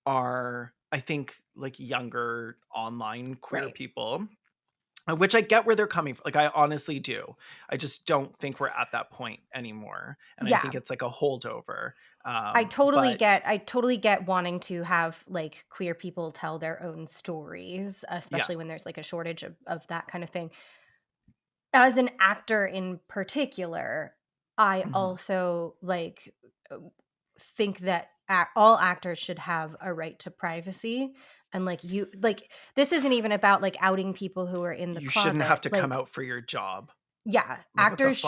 Speaker 1: are, I think, like younger online queer
Speaker 3: Right.
Speaker 1: people, which I get where they're coming from. Like, I honestly do. I just don't think we're at that point anymore. And I
Speaker 3: Yeah.
Speaker 1: think it's like a holdover.
Speaker 3: I totally
Speaker 1: But
Speaker 3: get wanting to have like queer people tell their own stories,
Speaker 1: yeah.
Speaker 3: especially when there's like a shortage of that kind of thing. As an actor in particular, I
Speaker 1: Mhm.
Speaker 3: also like think that all actors should have a right to privacy. And like you like this isn't even about like outing people who are in the
Speaker 1: You shouldn't have
Speaker 3: closet.
Speaker 1: to come
Speaker 3: Like,
Speaker 1: out for your job.
Speaker 3: yeah,
Speaker 1: Like, what the fuck?
Speaker 3: actors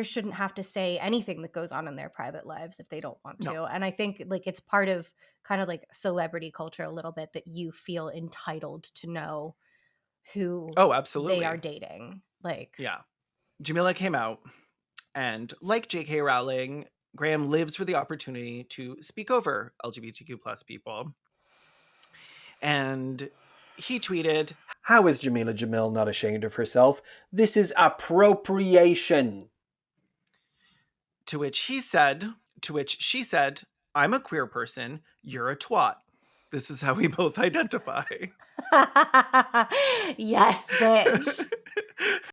Speaker 3: shouldn't have to say anything that goes on in their private lives if they don't want
Speaker 1: No.
Speaker 3: to. And I think like it's part of kind of like celebrity culture a little bit that you feel entitled to know who
Speaker 1: Oh,
Speaker 3: they are
Speaker 1: absolutely.
Speaker 3: dating. Like,
Speaker 1: Yeah. Jamila came out, and like J.K. Rowling, Graham lives for the opportunity to speak over LGBTQ plus people. And he tweeted,
Speaker 2: How is Jamila Jamil not ashamed of herself? This is appropriation.
Speaker 1: to which she said, I'm a queer person, you're a twat. This is how we both identify.
Speaker 3: yes, bitch.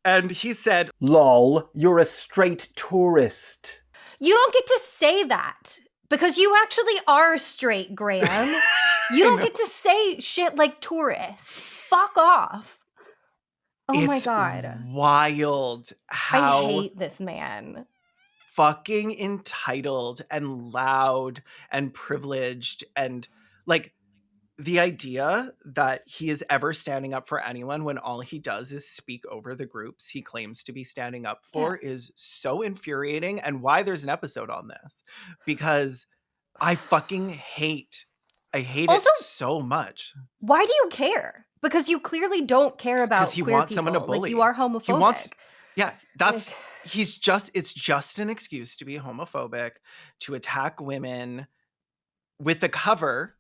Speaker 1: And he said,
Speaker 2: Lol, you're a straight tourist.
Speaker 3: You don't get to say that because you actually are straight, Graham. You don't get to say shit like tourist. Fuck off. Oh my
Speaker 1: it's
Speaker 3: god.
Speaker 1: wild
Speaker 3: I
Speaker 1: how
Speaker 3: hate this man.
Speaker 1: fucking entitled and loud and privileged, and like the idea that he is ever standing up for anyone when all he does is speak over the groups he claims to be standing up for is so infuriating, and why there's an episode on this, because I fucking I hate it
Speaker 3: Also,
Speaker 1: so much.
Speaker 3: why do you care? Because you clearly don't care
Speaker 1: Because
Speaker 3: about
Speaker 1: he
Speaker 3: queer
Speaker 1: wants someone to
Speaker 3: people. Like, you
Speaker 1: bully.
Speaker 3: are
Speaker 1: He
Speaker 3: homophobic.
Speaker 1: wants, yeah,
Speaker 3: Like,
Speaker 1: it's just an excuse to be homophobic, to attack women with the cover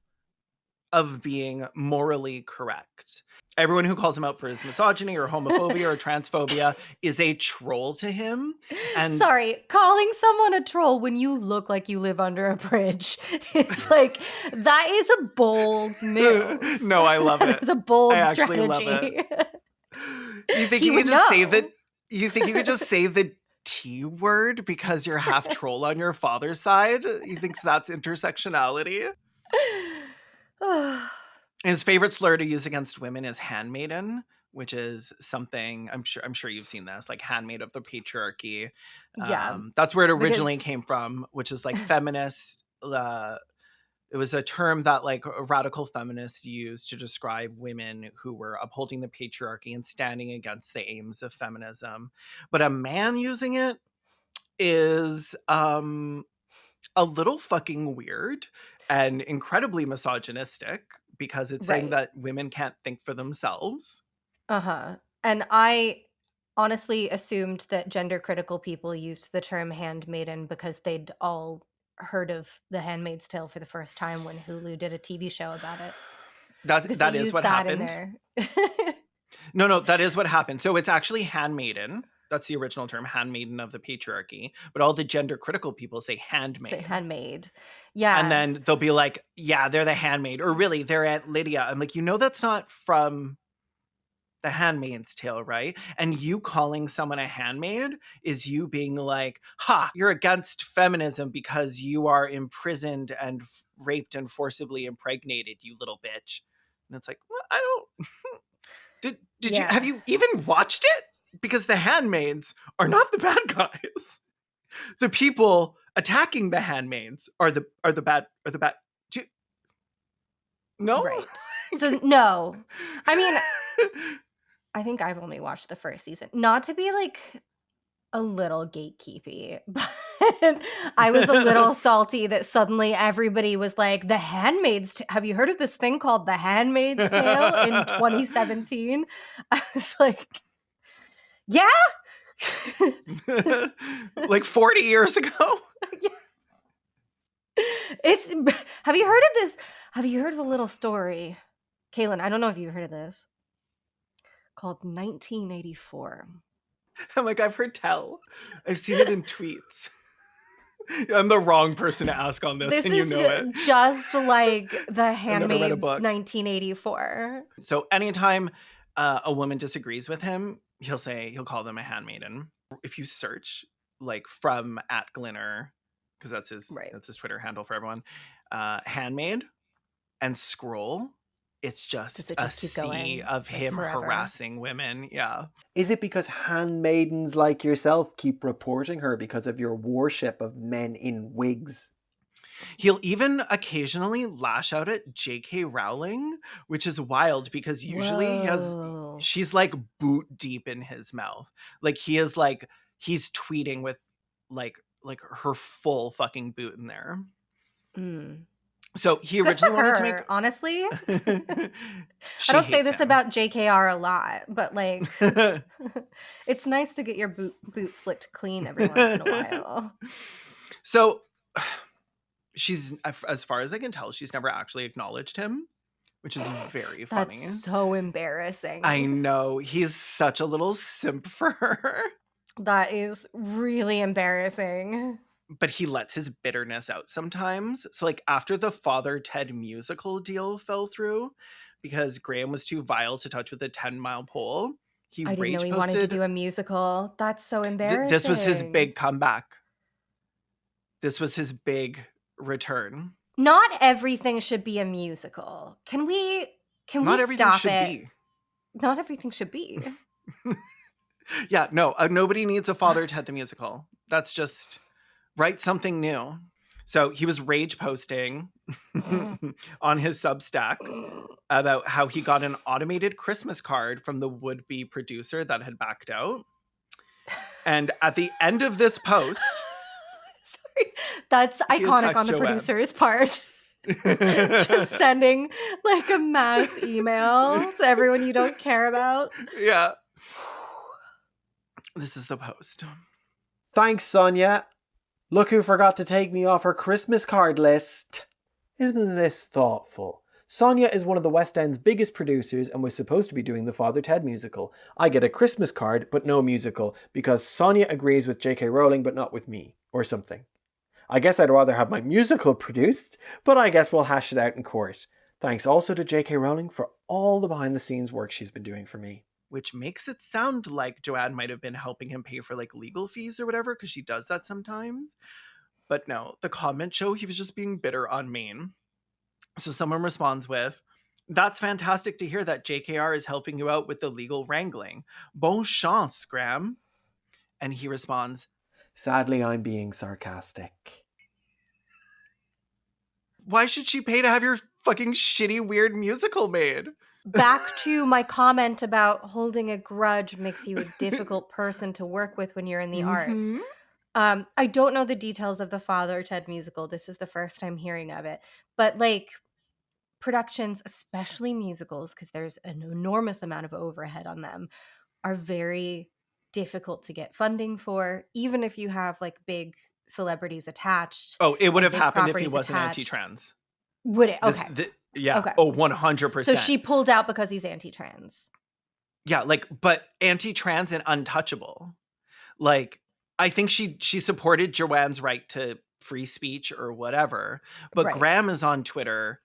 Speaker 1: of being morally correct. Everyone who calls him out for his misogyny or homophobia or transphobia is a troll to him. And
Speaker 3: Sorry, calling someone a troll when you look like you live under a bridge is like, that is a bold move.
Speaker 1: No, I love it.
Speaker 3: It's a bold
Speaker 1: I actually
Speaker 3: strategy.
Speaker 1: love it. You think
Speaker 3: He
Speaker 1: you
Speaker 3: would
Speaker 1: could just say
Speaker 3: know.
Speaker 1: that? You think you could just say the T word because you're half troll on your father's side? He thinks that's intersectionality. His favorite slur to use against women is handmaiden, which is something I'm sure you've seen this, like handmaid of the patriarchy.
Speaker 3: Yeah,
Speaker 1: That's where it originally
Speaker 3: because
Speaker 1: came from, which is like feminist. It was a term that like radical feminists used to describe women who were upholding the patriarchy and standing against the aims of feminism. But a man using it is a little fucking weird and incredibly misogynistic because it's saying
Speaker 3: right.
Speaker 1: that women can't think for themselves.
Speaker 3: Uh-huh. And I honestly assumed that gender critical people used the term handmaiden because they'd all heard of The Handmaid's Tale for the first time when Hulu did a TV show about it. Because they
Speaker 1: That is
Speaker 3: used
Speaker 1: what
Speaker 3: that in
Speaker 1: happened.
Speaker 3: there.
Speaker 1: No, that is what happened. So it's actually handmaiden. That's the original term, handmaiden of the patriarchy. But all the gender critical people say
Speaker 3: Say
Speaker 1: handmaid.
Speaker 3: handmaid.
Speaker 1: And
Speaker 3: Yeah.
Speaker 1: then they'll be like, yeah, they're the handmaid. Or really, they're Aunt Lydia. I'm like, that's not from The Handmaid's Tale, right? And you calling someone a handmaid is you being like, ha, you're against feminism because you are imprisoned and raped and forcibly impregnated, you little bitch. And it's like, well, I don't. Have you even watched it? Because the handmaids are not the bad guys. The people attacking the handmaids are the bad. No?
Speaker 3: Right. So no. I mean, I think I've only watched the first season. Not to be like a little gatekeepy, but I was a little salty that suddenly everybody was like, The Handmaid's have you heard of this thing called The Handmaid's Tale in 2017? I was like, yeah.
Speaker 1: Like 40 years ago?
Speaker 3: It's have you heard of this? Have you heard of a little story? Caelan, I don't know if you've heard of this. Called 1984.
Speaker 1: I'm like, I've heard tell. I've seen it in tweets. I'm the wrong person to ask on this,
Speaker 3: This
Speaker 1: and
Speaker 3: is
Speaker 1: it.
Speaker 3: just like The
Speaker 1: never read a
Speaker 3: Handmaid's
Speaker 1: book.
Speaker 3: 1984.
Speaker 1: So anytime a woman disagrees with him, he'll call them a handmaiden. If you search like from @Glinner, because that's his Twitter handle for everyone, handmaid, and scroll, it's just a sea of him harassing women. Yeah.
Speaker 2: Is it because handmaidens like yourself keep reporting her because of your worship of men in wigs?
Speaker 1: He'll even occasionally lash out at J.K. Rowling, which is wild because usually she's like boot deep in his mouth. Like he's tweeting with like her full fucking boot in there. So he originally wanted to make.
Speaker 3: Honestly, I don't say this about JKR a lot, but like, it's nice to get your boots licked clean every once in a while.
Speaker 1: So she's, as far as I can tell, she's never actually acknowledged him, which is very funny.
Speaker 3: That's so embarrassing.
Speaker 1: I know. He's such a little simp for her.
Speaker 3: That is really embarrassing.
Speaker 1: But he lets his bitterness out sometimes. So like after the Father Ted musical deal fell through because Graham was too vile to touch with a 10-mile pole,
Speaker 3: I didn't know he wanted to do a musical. That's so embarrassing.
Speaker 1: This was his big comeback. This was his big return.
Speaker 3: Not everything should be a musical. Can we
Speaker 1: Not everything
Speaker 3: stop
Speaker 1: should
Speaker 3: it?
Speaker 1: Be.
Speaker 3: Not everything should be.
Speaker 1: Yeah, no, nobody needs a Father Ted the musical. That's just write something new. So he was rage posting on his Substack about how he got an automated Christmas card from the would-be producer that had backed out. And at the end of this post...
Speaker 3: Sorry, that's iconic on the producer's part. Just sending like a mass email to everyone you don't care about.
Speaker 1: Yeah. This is the post.
Speaker 2: Thanks, Sonia. Look who forgot to take me off her Christmas card list. Isn't this thoughtful? Sonia is one of the West End's biggest producers and was supposed to be doing the Father Ted musical. I get a Christmas card, but no musical, because Sonia agrees with J.K. Rowling, but not with me, or something. I guess I'd rather have my musical produced, but I guess we'll hash it out in court. Thanks also to J.K. Rowling for all the behind-the-scenes work she's been doing for me.
Speaker 1: Which makes it sound like Joanne might have been helping him pay for like legal fees or whatever, because she does that sometimes. But no, the comment show, he was just being bitter on Maine. So someone responds with, "That's fantastic to hear that JKR is helping you out with the legal wrangling. Bon chance, Graham." And he responds,
Speaker 2: Sadly, I'm being sarcastic.
Speaker 1: "Why should she pay to have your fucking shitty, weird musical made?"
Speaker 3: Back to my comment about holding a grudge makes you a difficult person to work with when you're in the arts. I don't know the details of the Father Ted musical. This is the first time hearing of it. But like productions, especially musicals, because there's an enormous amount of overhead on them, are very difficult to get funding for, even if you have like big celebrities attached.
Speaker 1: Oh, it would
Speaker 3: and
Speaker 1: have
Speaker 3: big
Speaker 1: happened if he
Speaker 3: properties
Speaker 1: wasn't
Speaker 3: attached.
Speaker 1: anti-trans.
Speaker 3: Would it? Okay.
Speaker 1: Yeah.
Speaker 3: Okay.
Speaker 1: Oh, 100%.
Speaker 3: So she pulled out because he's anti-trans.
Speaker 1: Yeah, like, but anti-trans and untouchable. Like, I think she supported Joanne's right to free speech or whatever, but
Speaker 3: Right.
Speaker 1: Graham is on Twitter,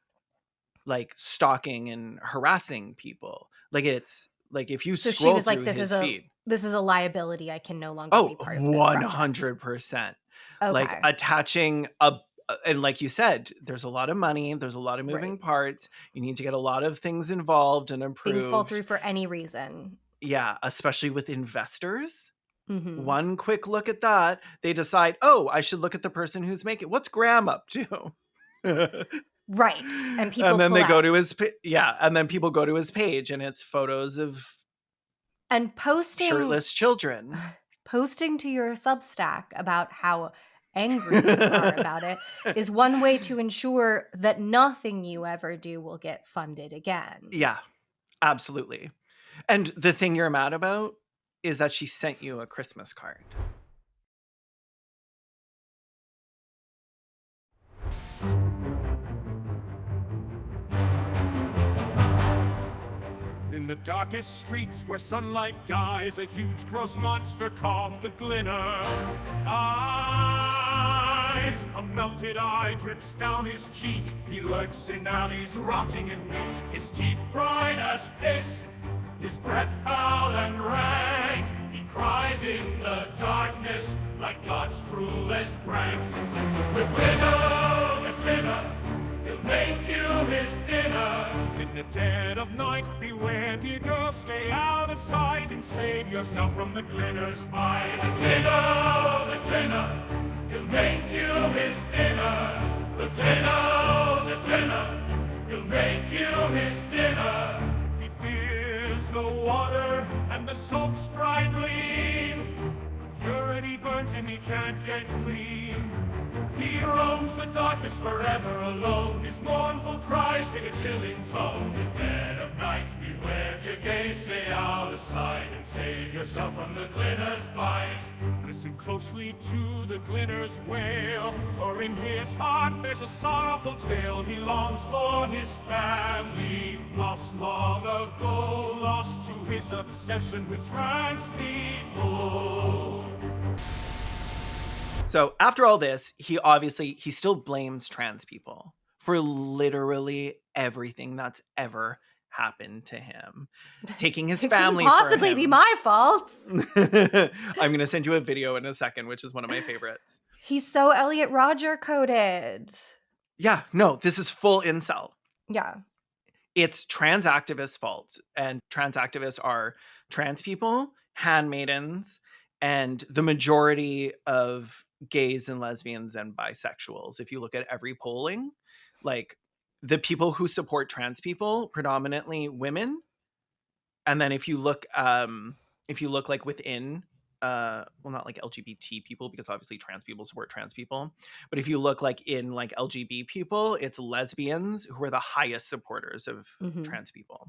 Speaker 1: like, stalking and harassing people. Like, it's like if you
Speaker 3: So she
Speaker 1: scroll
Speaker 3: was like,
Speaker 1: through
Speaker 3: "This
Speaker 1: his
Speaker 3: is
Speaker 1: feed.
Speaker 3: a liability. I can no longer be
Speaker 1: Oh,
Speaker 3: part of this project."
Speaker 1: 100%.
Speaker 3: Okay.
Speaker 1: Like attaching and like you said, there's a lot of money, there's a lot of moving
Speaker 3: Right.
Speaker 1: parts. You need to get a lot of things involved and approved.
Speaker 3: Things fall through for any reason.
Speaker 1: Yeah, especially with investors.
Speaker 3: Mhm.
Speaker 1: One quick look at that, they decide, oh, I should look at the person who's making. What's Graham up to?
Speaker 3: Right. And people
Speaker 1: and then
Speaker 3: pull
Speaker 1: they go
Speaker 3: out.
Speaker 1: to his and then people go to his page, and it's photos of
Speaker 3: And posting
Speaker 1: shirtless children.
Speaker 3: Posting to your Substack about how angry you are about it is one way to ensure that nothing you ever do will get funded again.
Speaker 1: Yeah, absolutely. And the thing you're mad about is that she sent you a Christmas card.
Speaker 6: In the darkest streets where sunlight dies, a huge gross monster called the Glinner eyes. A melted eye drips down his cheek. He lurks in alleys, rotting and weak. His teeth bright as piss, his breath foul and rank. He cries in the darkness like God's cruelest prank. The Glinner, he'll make you his dinner. In the dead of night, beware, dear girl, stay out of sight and save yourself from the Glinner's bite. The Glinner, he'll make you his dinner. The Glinner, he'll make you his dinner. He fears the water and the soap's bright gleam. Purity burns him, he can't get clean. He roams the darkness forever alone. His mournful cries take a chilling tone. In dead of night, beware to gaze, stay out of sight, and save yourself from the Glinner's bite. Listen closely to the Glinner's wail, for in his heart there's a sorrowful tale. He longs for his family, lost long ago, lost to his obsession with trans people.
Speaker 1: So after all this, he still blames trans people for literally everything that's ever happened to him. Taking his family
Speaker 3: It couldn't possibly be my fault.
Speaker 1: I'm going to send you a video in a second, which is one of my favorites.
Speaker 3: He's so Elliot Rodger coded.
Speaker 1: Yeah, no, this is full incel.
Speaker 3: Yeah.
Speaker 1: It's trans activists' fault. And trans activists are trans people, handmaidens, and the majority of gays and lesbians and bisexuals. If you look at every polling, like the people who support trans people, predominantly women. And then if you look like within well, not like LGBT people, because obviously trans people support trans people, but if you look like in like LGBT people, it's lesbians who are the highest supporters of trans people.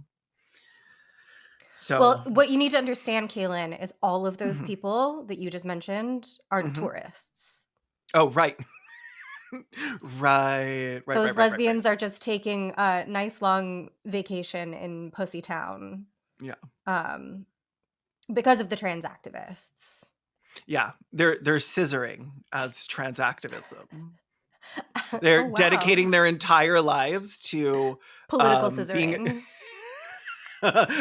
Speaker 1: So,
Speaker 3: well, what you need to understand, Caelan, is all of those people that you just mentioned are tourists.
Speaker 1: Oh, right. Right.
Speaker 3: Those lesbians are just taking a nice long vacation in Pussy Town.
Speaker 1: Yeah.
Speaker 3: Because of the trans activists.
Speaker 1: Yeah. They're scissoring as trans activism. They're
Speaker 3: wow.
Speaker 1: dedicating their entire lives to
Speaker 3: Political
Speaker 1: being
Speaker 3: scissoring.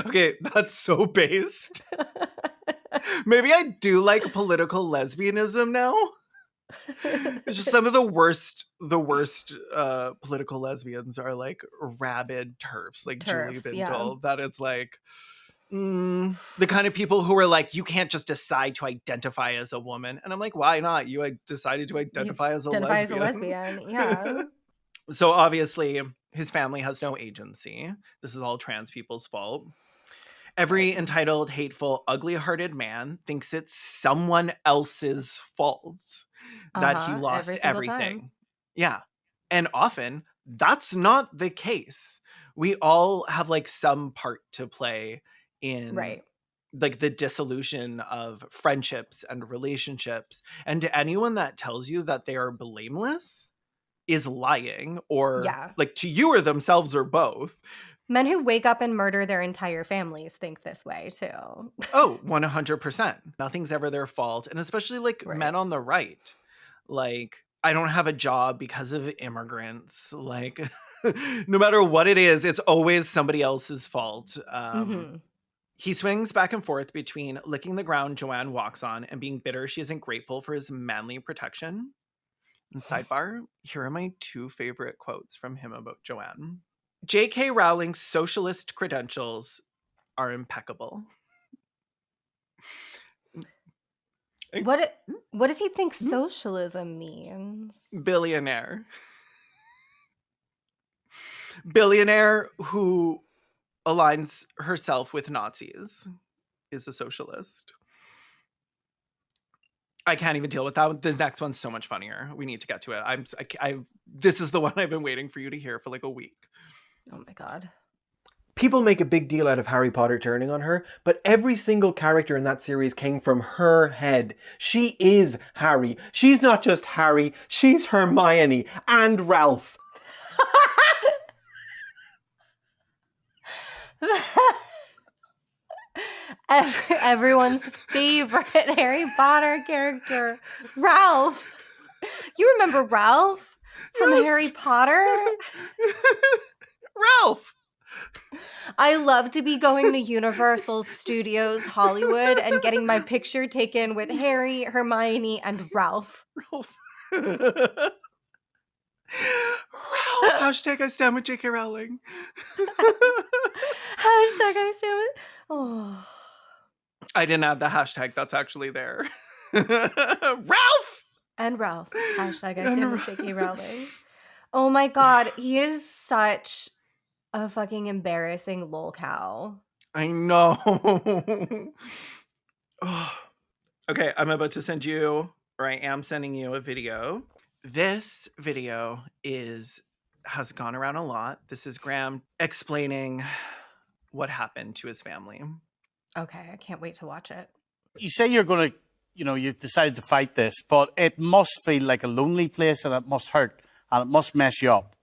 Speaker 1: okay, that's so based. Maybe I do like political lesbianism now. It's just some of the worst political lesbians are like rabid TERFs, like Julie
Speaker 3: TERFs,
Speaker 1: Bindel, that it's like the kind of people who are like, you can't just decide to identify as a woman. And I'm like, why not? You decided to identify as a lesbian.
Speaker 3: Yeah.
Speaker 1: So obviously his family has no agency. This is all trans people's fault. Every entitled, hateful, ugly-hearted man thinks it's someone else's fault that he lost everything.
Speaker 3: Time.
Speaker 1: Yeah. And often that's not the case. We all have like some part to play in like the dissolution of friendships and relationships. And to anyone that tells you that they are blameless is lying, or like to you or themselves or both.
Speaker 3: Men who wake up and murder their entire families think this way too.
Speaker 1: Oh, 100%. Nothing's ever their fault. And especially like men on the right. Like, I don't have a job because of immigrants. Like, no matter what it is, it's always somebody else's fault. He swings back and forth between licking the ground Joanne walks on and being bitter she isn't grateful for his manly protection. And sidebar, here are my 2 favorite quotes from him about Joanne. J.K. Rowling's socialist credentials are impeccable.
Speaker 3: What does he think socialism means?
Speaker 1: Billionaire. Billionaire who aligns herself with Nazis is a socialist. I can't even deal with that. The next one's so much funnier. We need to get to it. This is the one I've been waiting for you to hear for like a week.
Speaker 3: Oh my God.
Speaker 2: People make a big deal out of Harry Potter turning on her, but every single character in that series came from her head. She is Harry. She's not just Harry, she's Hermione and Ralph.
Speaker 3: Everyone's favorite Harry Potter character, Ralph. You remember Ralph from Harry Potter?
Speaker 1: Ralph!
Speaker 3: I love to be going to Universal Studios Hollywood and getting my picture taken with Harry, Hermione, and Ralph.
Speaker 1: Ralph. Hashtag I stand with J.K. Rowling.
Speaker 3: Hashtag I stand with... Oh.
Speaker 1: I didn't add the hashtag. That's actually there. Ralph!
Speaker 3: And Ralph. Hashtag I stand with J.K. Rowling. Oh my God. He is such a fucking embarrassing lolcow.
Speaker 1: I know. Oh. Okay, I'm about to send you, or I am sending you a video. This video has gone around a lot. This is Graham explaining what happened to his family.
Speaker 3: Okay, I can't wait to watch it.
Speaker 7: You say you're going to, you've decided to fight this, but it must feel like a lonely place and it must hurt and it must mess you up.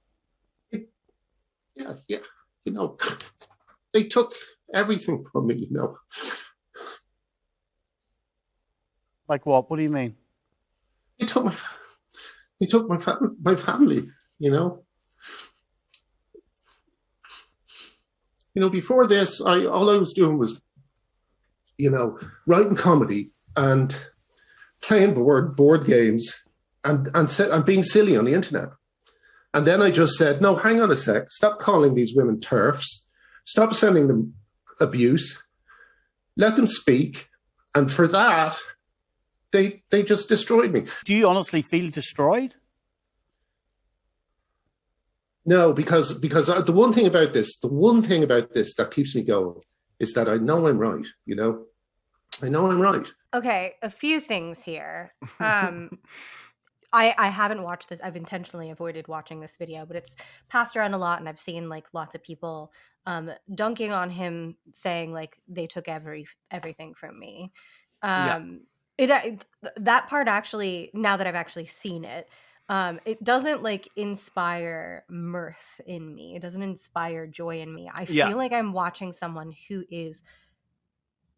Speaker 8: Yeah. They took everything from me,
Speaker 7: Like what? What do you mean?
Speaker 8: They took my family, Before this, all I was doing was, writing comedy and playing board games and being silly on the internet. And then I just said, no, hang on a sec. Stop calling these women TERFs. Stop sending them abuse. Let them speak. And for that, they just destroyed me.
Speaker 7: Do you honestly feel destroyed?
Speaker 8: No, because the one thing about this that keeps me going is that I know I'm right, I know I'm right.
Speaker 3: Okay, a few things here. I haven't watched this. I've intentionally avoided watching this video, but it's passed around a lot, and I've seen like lots of people dunking on him, saying like they took everything from me. That part actually, now that I've actually seen it, It doesn't like inspire mirth in me. It doesn't inspire joy in me. I
Speaker 1: Yeah.
Speaker 3: feel like I'm watching someone who is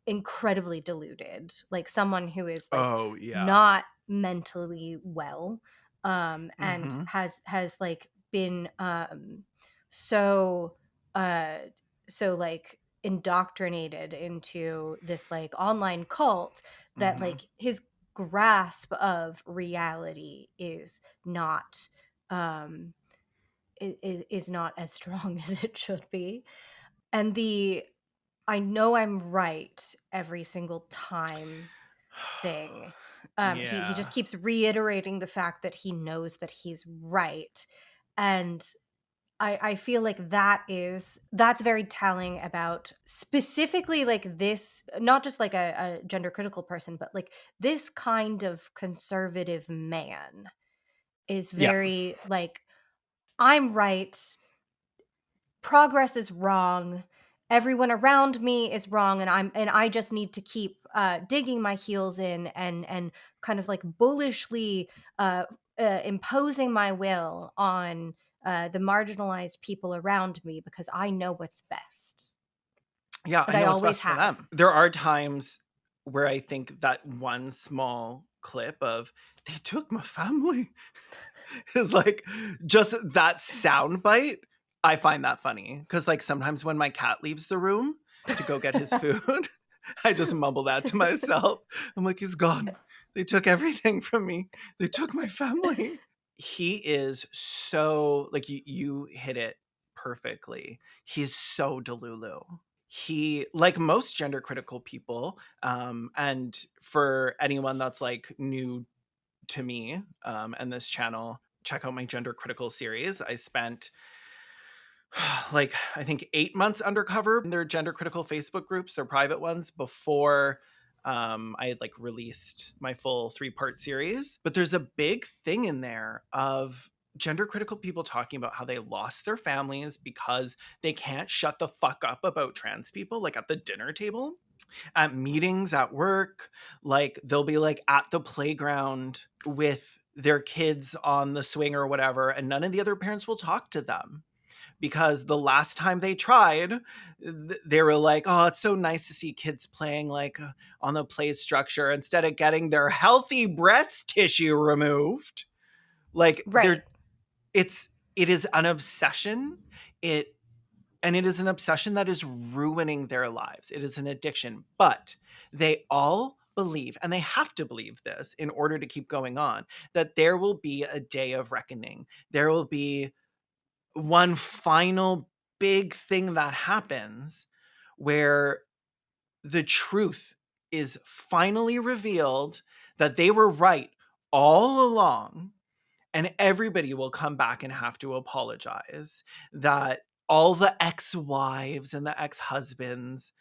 Speaker 3: incredibly deluded, like someone who is like
Speaker 1: Oh, yeah.
Speaker 3: not mentally well, and
Speaker 1: Mhm.
Speaker 3: has like been so so like indoctrinated into this like online cult that
Speaker 1: Mhm.
Speaker 3: like his grasp of reality is not um is not as strong as it should be. And the I know I'm right every single time thing. He
Speaker 1: Yeah.
Speaker 3: just keeps reiterating the fact that he knows that he's right. And I feel like that's very telling about specifically like this, not just like a gender critical person, but like this kind of conservative man is
Speaker 1: Yeah.
Speaker 3: very like, I'm right, progress is wrong, everyone around me is wrong, and I just need to keep digging my heels in and kind of like bullishly imposing my will on the marginalized people around me because I know what's best,
Speaker 1: Yeah, I
Speaker 3: and I
Speaker 1: know what's
Speaker 3: always
Speaker 1: best for
Speaker 3: have.
Speaker 1: them. There are times where I think that one small clip of "They took my family" is like just that sound bite. I find that funny because like sometimes when my cat leaves the room to go get his food, I just mumble that to myself. I'm like, he's gone. They took everything from me. They took my family. He is so like you hit it perfectly. He's so delulu. He, like most gender critical people, and for anyone that's like new to me and this channel, check out my gender critical series. I spent like I think 8 months undercover in their gender critical Facebook groups, their private ones, before I had like released my full 3-part series. But there's a big thing in there of gender critical people talking about how they lost their families because they can't shut the fuck up about trans people, like at the dinner table, at meetings, at work. Like they'll be like at the playground with their kids on the swing or whatever, and none of the other parents will talk to them because the last time they tried, they were like, oh, it's so nice to see kids playing like on the play structure instead of getting their healthy breast tissue removed. Like
Speaker 3: Right.
Speaker 1: it is an obsession. It is an obsession that is ruining their lives. It is an addiction, but they all believe, and they have to believe this in order to keep going on, that there will be a day of reckoning. There will be one final big thing that happens where the truth is finally revealed, that they were right all along, and everybody will come back and have to apologize, that all the ex-wives and the ex-husbands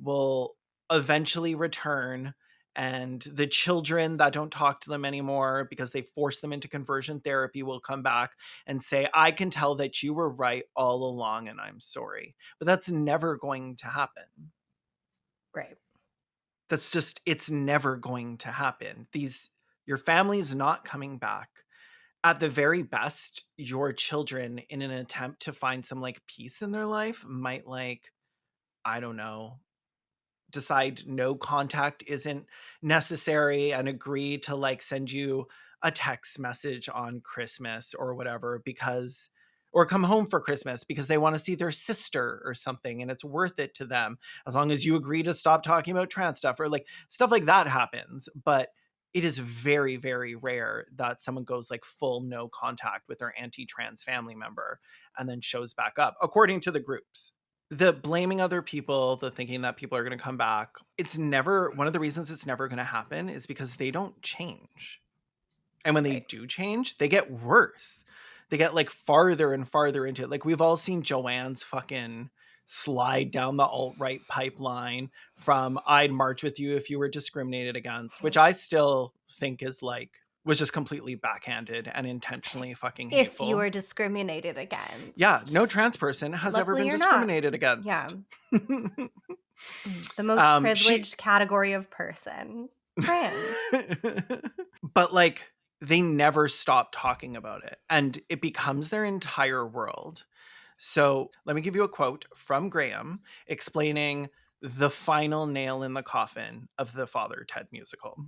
Speaker 1: will eventually return, and the children that don't talk to them anymore because they force them into conversion therapy will come back and say, I can tell that you were right all along and I'm sorry. But that's never going to happen.
Speaker 3: Right.
Speaker 1: That's just, it's never going to happen. Your family's not coming back. At the very best, your children, in an attempt to find some like peace in their life, might like, I don't know, decide no contact isn't necessary and agree to like send you a text message on Christmas or whatever, because or come home for Christmas because they want to see their sister or something and it's worth it to them, as long as you agree to stop talking about trans stuff, or like stuff like that happens. But it is very, very rare that someone goes like full no contact with their anti-trans family member and then shows back up, according to the groups. The blaming other people, the thinking that people are going to come back, it's never, one of the reasons it's never going to happen is because they don't change. And when they
Speaker 3: Right.
Speaker 1: do change, they get worse. They get like farther and farther into it. Like we've all seen Joanne's fucking slide down the alt-right pipeline from I'd march with you if you were discriminated against, which I still think is like, was just completely backhanded and intentionally fucking
Speaker 3: If you
Speaker 1: hateful.
Speaker 3: were discriminated against.
Speaker 1: Yeah, no trans person has ever
Speaker 3: Luckily
Speaker 1: been
Speaker 3: you're not.
Speaker 1: discriminated against.
Speaker 3: Yeah. The most privileged category of person. Trans.
Speaker 1: But like they never stop talking about it, and it becomes their entire world. So let me give you a quote from Graham explaining the final nail in the coffin of the Father Ted musical.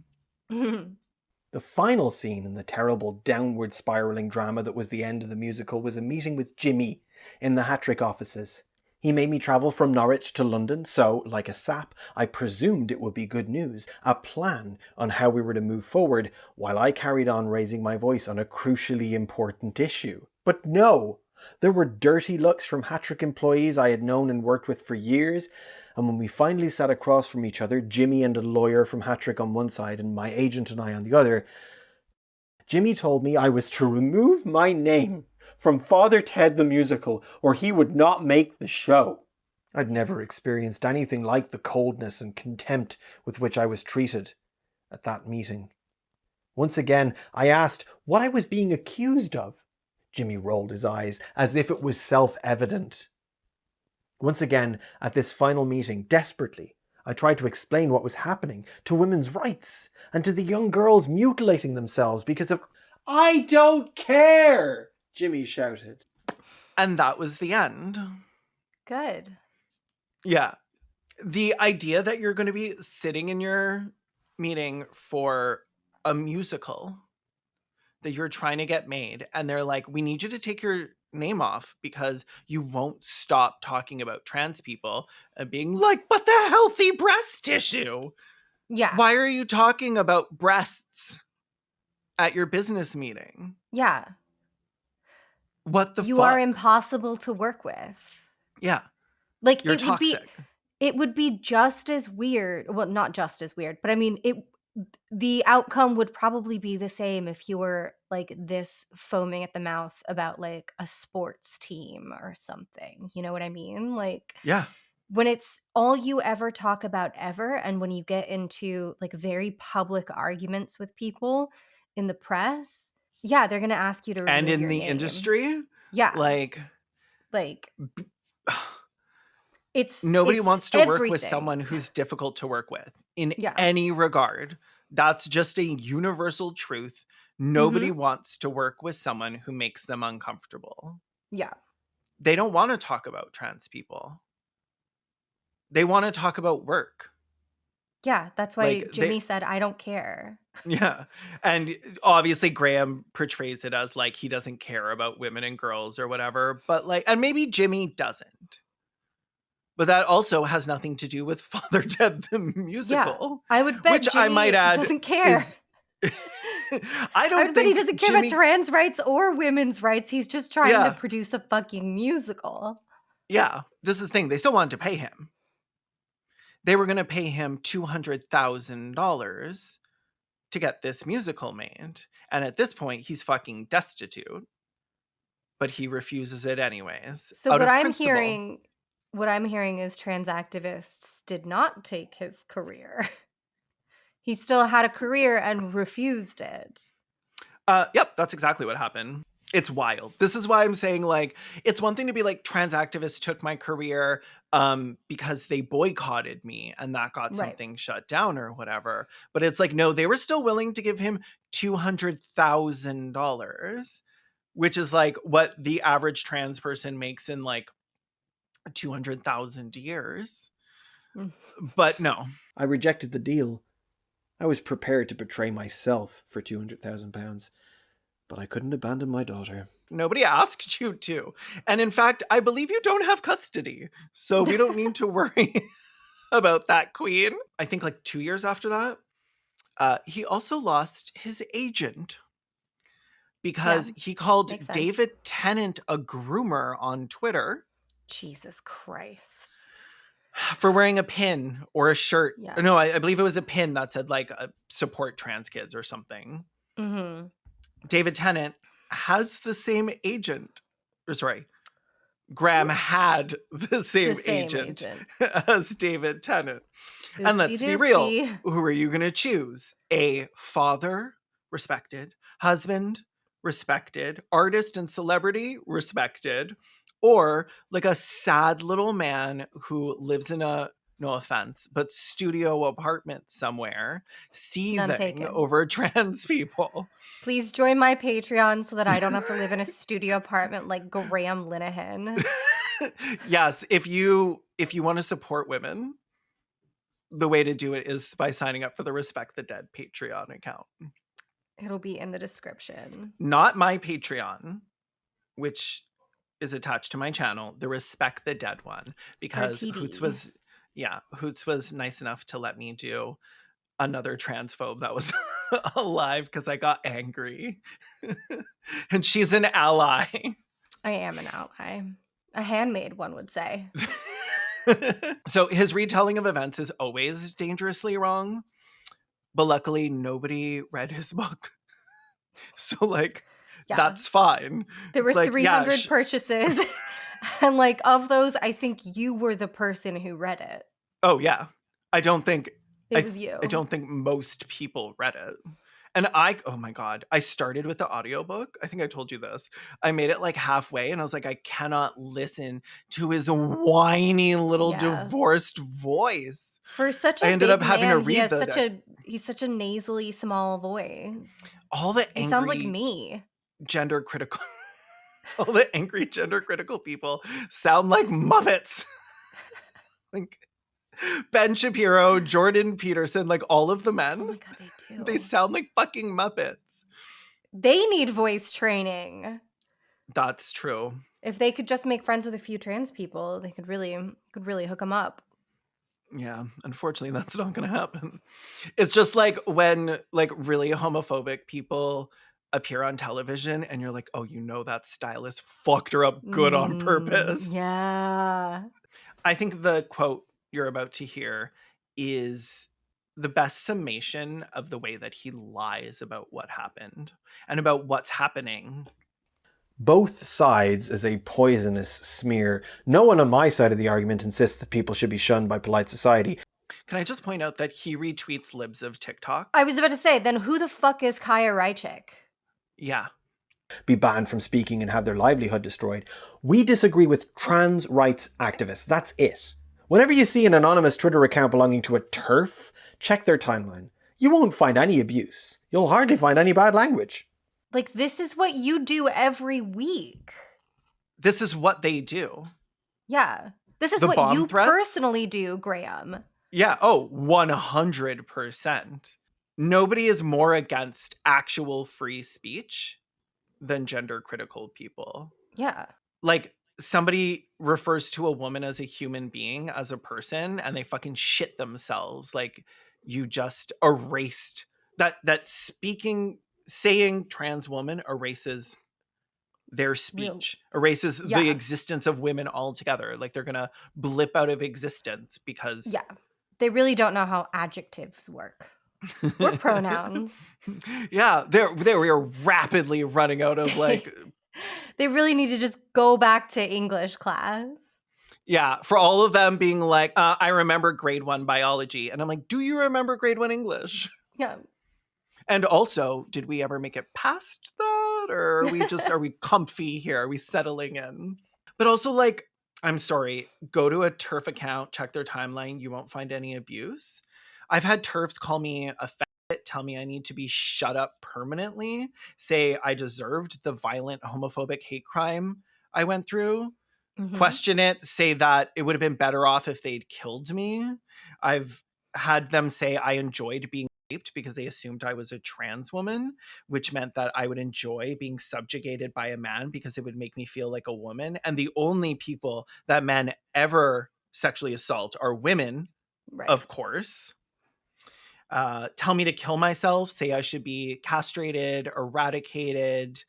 Speaker 2: The final scene in the terrible downward spiraling drama that was the end of the musical was a meeting with Jimmy in the Hattrick offices. He made me travel from Norwich to London, so, like a sap, I presumed it would be good news, a plan on how we were to move forward, while I carried on raising my voice on a crucially important issue. But no! There were dirty looks from Hattrick employees I had known and worked with for years, and when we finally sat across from each other, Jimmy and a lawyer from Hattrick on one side and my agent and I on the other, Jimmy told me I was to remove my name from Father Ted the Musical, or he would not make the show. I'd never experienced anything like the coldness and contempt with which I was treated at that meeting. Once again, I asked what I was being accused of. Jimmy rolled his eyes, as if it was self-evident. Once again, at this final meeting, desperately, I tried to explain what was happening to women's rights and to the young girls mutilating themselves because of... I don't care! Jimmy shouted.
Speaker 1: And that was the end.
Speaker 3: Good.
Speaker 1: Yeah. The idea that you're going to be sitting in your meeting for a musical that you're trying to get made, and they're like, we need you to take your name off because you won't stop talking about trans people, and being like, but the healthy breast tissue.
Speaker 3: Yeah.
Speaker 1: Why are you talking about breasts at your business meeting?
Speaker 3: Yeah.
Speaker 1: What the
Speaker 3: You
Speaker 1: fuck?
Speaker 3: are impossible to work with.
Speaker 1: Yeah.
Speaker 3: Like,
Speaker 1: You're toxic.
Speaker 3: It would be just as weird. Well, not just as weird, but I mean, the outcome would probably be the same if you were like this foaming at the mouth about like a sports team or something. You know what I mean? Like,
Speaker 1: Yeah.
Speaker 3: when it's all you ever talk about ever, and when you get into like very public arguments with people in the press, yeah, they're going to ask you to remove
Speaker 1: And in
Speaker 3: your
Speaker 1: the
Speaker 3: name.
Speaker 1: industry,
Speaker 3: Yeah.
Speaker 1: like nobody wants to work with someone who's difficult to work with in any regard. That's just a universal truth. Nobody wants to work with someone who makes them uncomfortable.
Speaker 3: Yeah.
Speaker 1: They don't want to talk about trans people. They want to talk about work.
Speaker 3: Yeah, that's why Jimmy said, I don't care.
Speaker 1: Yeah. And obviously Graham portrays it as like he doesn't care about women and girls or whatever, but like, and maybe Jimmy doesn't. But that also has nothing to do with Father Ted the musical.
Speaker 3: Yeah, I would bet
Speaker 1: which
Speaker 3: Jimmy
Speaker 1: I might add
Speaker 3: doesn't care.
Speaker 1: I
Speaker 3: would bet he doesn't care about trans rights or women's rights. He's just trying to produce a fucking musical.
Speaker 1: Yeah, this is the thing. They still wanted to pay him. They were going to pay him $200,000 to get this musical made. And at this point, he's fucking destitute. But he refuses it anyways.
Speaker 3: So what I'm hearing is trans activists did not take his career. He still had a career and refused it.
Speaker 1: Yep, that's exactly what happened. It's wild. This is why I'm saying, like, it's one thing to be like, trans activists took my career because they boycotted me and that got something shut down or whatever. But it's like, no, they were still willing to give him $200,000, which is like what the average trans person makes in like 200,000 years. But no.
Speaker 2: I rejected the deal. I was prepared to betray myself for £200,000, but I couldn't abandon my daughter.
Speaker 1: Nobody asked you to. And in fact, I believe you don't have custody, so we don't need to worry about that, queen. I think like 2 years after that, he also lost his agent because he called David Tennant a groomer on Twitter.
Speaker 3: Jesus Christ.
Speaker 1: For wearing a pin or a shirt. Yeah. No, I believe it was a pin that said like support trans kids or something.
Speaker 3: Mm-hmm.
Speaker 1: David Tennant has the same agent. Or sorry, Graham had the same agent as David Tennant. Oopsie and let's be real. Who are you going to choose? A father, respected, husband, respected, artist and celebrity, respected, or like a sad little man who lives in a no offense, but studio apartment somewhere
Speaker 3: None
Speaker 1: seething
Speaker 3: taken.
Speaker 1: over trans people.
Speaker 3: Please join my Patreon so that I don't have to live in a studio apartment like Graham Linehan.
Speaker 1: Yes, if you want to support women, the way to do it is by signing up for the Respect the Dead Patreon account.
Speaker 3: It'll be in the description.
Speaker 1: Not my Patreon, which is attached to my channel, the Respect the Dead one, because
Speaker 3: RTD.
Speaker 1: Hoots was nice enough to let me do another transphobe that was alive because I got angry. And she's an ally.
Speaker 3: I am an ally. A handmaid, one would say.
Speaker 1: So his retelling of events is always dangerously wrong, but luckily nobody read his book. So like,
Speaker 3: Yeah.
Speaker 1: that's fine.
Speaker 3: There were
Speaker 1: It's like,
Speaker 3: 300 purchases. And like of those, I think you were the person who read it.
Speaker 1: Oh yeah. I don't think
Speaker 3: it was you.
Speaker 1: I don't think most people read it. And oh my God, I started with the audiobook. I think I told you this. I made it like halfway and I was like, I cannot listen to his whiny little divorced voice.
Speaker 3: For such a
Speaker 1: I ended
Speaker 3: big
Speaker 1: up having
Speaker 3: man,
Speaker 1: to read
Speaker 3: he's such a nasally small voice.
Speaker 1: All the angry,
Speaker 3: he sounds like me.
Speaker 1: Gender critical. All the angry gender critical people sound like Muppets. Like Ben Shapiro, Jordan Peterson, like all of the men.
Speaker 3: Oh my God, they do.
Speaker 1: They sound like fucking Muppets.
Speaker 3: They need voice training.
Speaker 1: That's true.
Speaker 3: If they could just make friends with a few trans people, they could really hook them up.
Speaker 1: Yeah, unfortunately, that's not going to happen. It's just like when like really homophobic people appear on television and you're like, oh, you know that stylist fucked her up good on purpose.
Speaker 3: Yeah.
Speaker 1: I think the quote you're about to hear is the best summation of the way that he lies about what happened and about what's happening.
Speaker 2: Both sides is a poisonous smear. No one on my side of the argument insists that people should be shunned by polite society.
Speaker 1: Can I just point out that he retweets libs of TikTok?
Speaker 3: I was about to say, then who the fuck is Kaya Rychik?
Speaker 1: Yeah.
Speaker 2: Be banned from speaking and have their livelihood destroyed. We disagree with trans rights activists. That's it. Whenever you see an anonymous Twitter account belonging to a TERF, check their timeline. You won't find any abuse. You'll hardly find any bad language.
Speaker 3: Like, this is what you do every week.
Speaker 1: This is what they do.
Speaker 3: Yeah. This is
Speaker 1: The
Speaker 3: what
Speaker 1: bomb
Speaker 3: you
Speaker 1: threats?
Speaker 3: personally do, Graham.
Speaker 1: Yeah. Oh, 100%. Nobody is more against actual free speech than gender critical people.
Speaker 3: Yeah.
Speaker 1: Like, somebody refers to a woman as a human being, as a person, and they fucking shit themselves. Like, you just erased that saying trans woman erases their speech, erases the existence of women altogether. Like, they're gonna blip out of existence because
Speaker 3: they really don't know how adjectives work. Or pronouns.
Speaker 1: Yeah, they were rapidly running out of like
Speaker 3: they really need to just go back to English class.
Speaker 1: Yeah, for all of them being like, I remember grade 1 biology. And I'm like, do you remember grade 1 English?
Speaker 3: Yeah.
Speaker 1: And also, did we ever make it past that? Or are we comfy here? Are we settling in? But also, like, I'm sorry, go to a TERF account, check their timeline. You won't find any abuse. I've had TERFs call me a faggot, tell me I need to be shut up permanently, say I deserved the violent homophobic hate crime I went through, question it, say that it would have been better off if they'd killed me. I've had them say I enjoyed being raped because they assumed I was a trans woman, which meant that I would enjoy being subjugated by a man because it would make me feel like a woman. And the only people that men ever sexually assault are women, of course. Tell me to kill myself, say I should be castrated, eradicated.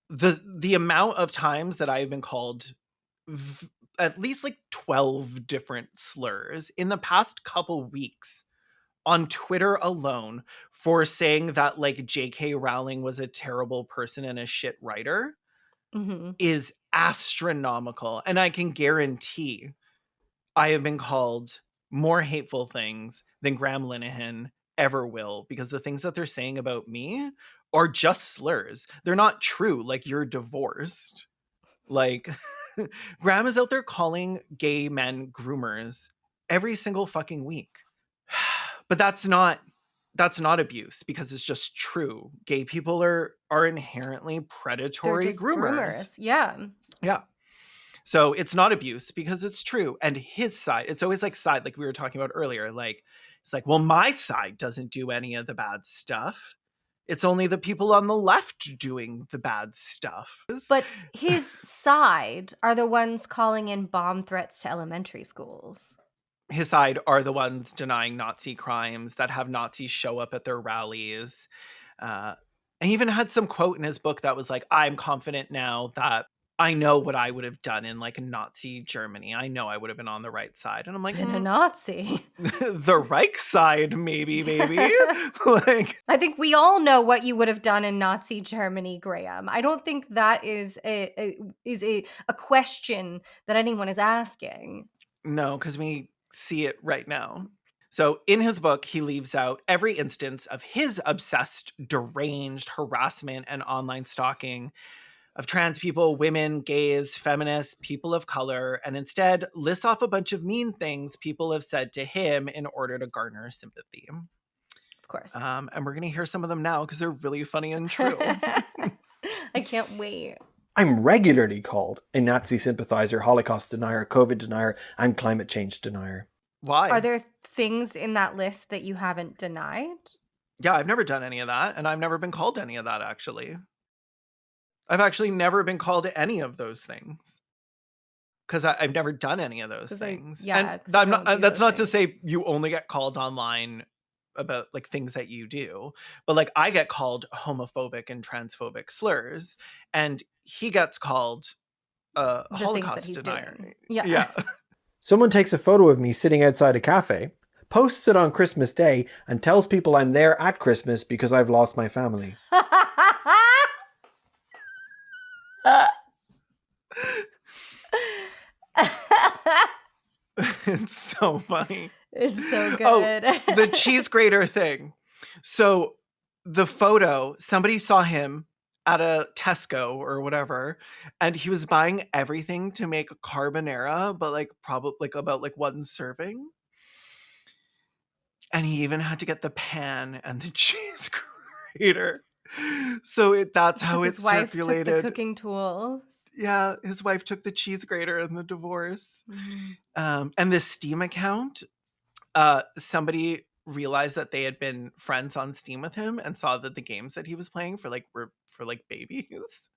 Speaker 1: The amount of times that I've been called at least like 12 different slurs in the past couple weeks on Twitter alone for saying that like J.K. Rowling was a terrible person and a shit writer is astronomical. And I can guarantee I have been called more hateful things than Graham Linehan ever will, because the things that they're saying about me are just slurs. They're not true. Like, you're divorced. Like, Graham is out there calling gay men groomers every single fucking week. But that's not abuse, because it's just true. Gay people are inherently
Speaker 3: They're
Speaker 1: predatory
Speaker 3: just
Speaker 1: groomers.
Speaker 3: Yeah.
Speaker 1: Yeah. So it's not abuse because it's true. And his side, it's always like side, like we were talking about earlier. Like, it's like, well, my side doesn't do any of the bad stuff. It's only the people on the left doing the bad stuff.
Speaker 3: But his side are the ones calling in bomb threats to elementary schools.
Speaker 1: His side are the ones denying Nazi crimes, that have Nazis show up at their rallies. And he even had some quote in his book that was like, I'm confident now that I know what I would have done in like a Nazi Germany. I know I would have been on the right side. And I'm like,
Speaker 3: Been a Nazi.
Speaker 1: The Reich side, maybe. Like,
Speaker 3: I think we all know what you would have done in Nazi Germany, Graham. I don't think that is a question that anyone is asking.
Speaker 1: no, because we see it right now. So in his book, he leaves out every instance of his obsessed, deranged harassment and online stalking of trans people, women, gays, feminists, people of color, and instead lists off a bunch of mean things people have said to him in order to garner sympathy.
Speaker 3: Of course.
Speaker 1: And we're going to hear some of them now because they're really funny and true.
Speaker 3: I can't wait.
Speaker 2: I'm regularly called a Nazi sympathizer, Holocaust denier, COVID denier, and climate change denier.
Speaker 1: Why?
Speaker 3: Are there things in that list that you haven't denied?
Speaker 1: Yeah, I've never done any of that, and I've never been called any of that, actually. I've actually never been called to any of those things because I've never done any of those things. And that's not to say you only get called online about like things that you do, but like I get called homophobic and transphobic slurs, and he gets called a Holocaust denier.
Speaker 3: Doing. Yeah.
Speaker 2: Someone takes a photo of me sitting outside a cafe, posts it on Christmas Day, and tells people I'm there at Christmas because I've lost my family.
Speaker 1: It's so funny.
Speaker 3: It's so good.
Speaker 1: Oh, the cheese grater thing. So the photo, somebody saw him at a Tesco or whatever, and he was buying everything to make a carbonara, but like probably like about like one serving. And he even had to get the pan and the cheese grater. So that's how it's circulated.
Speaker 3: Took the cooking tools.
Speaker 1: Yeah, his wife took the cheese grater in the divorce. And this Steam account, somebody realized that they had been friends on Steam with him and saw that the games that he was playing were for like babies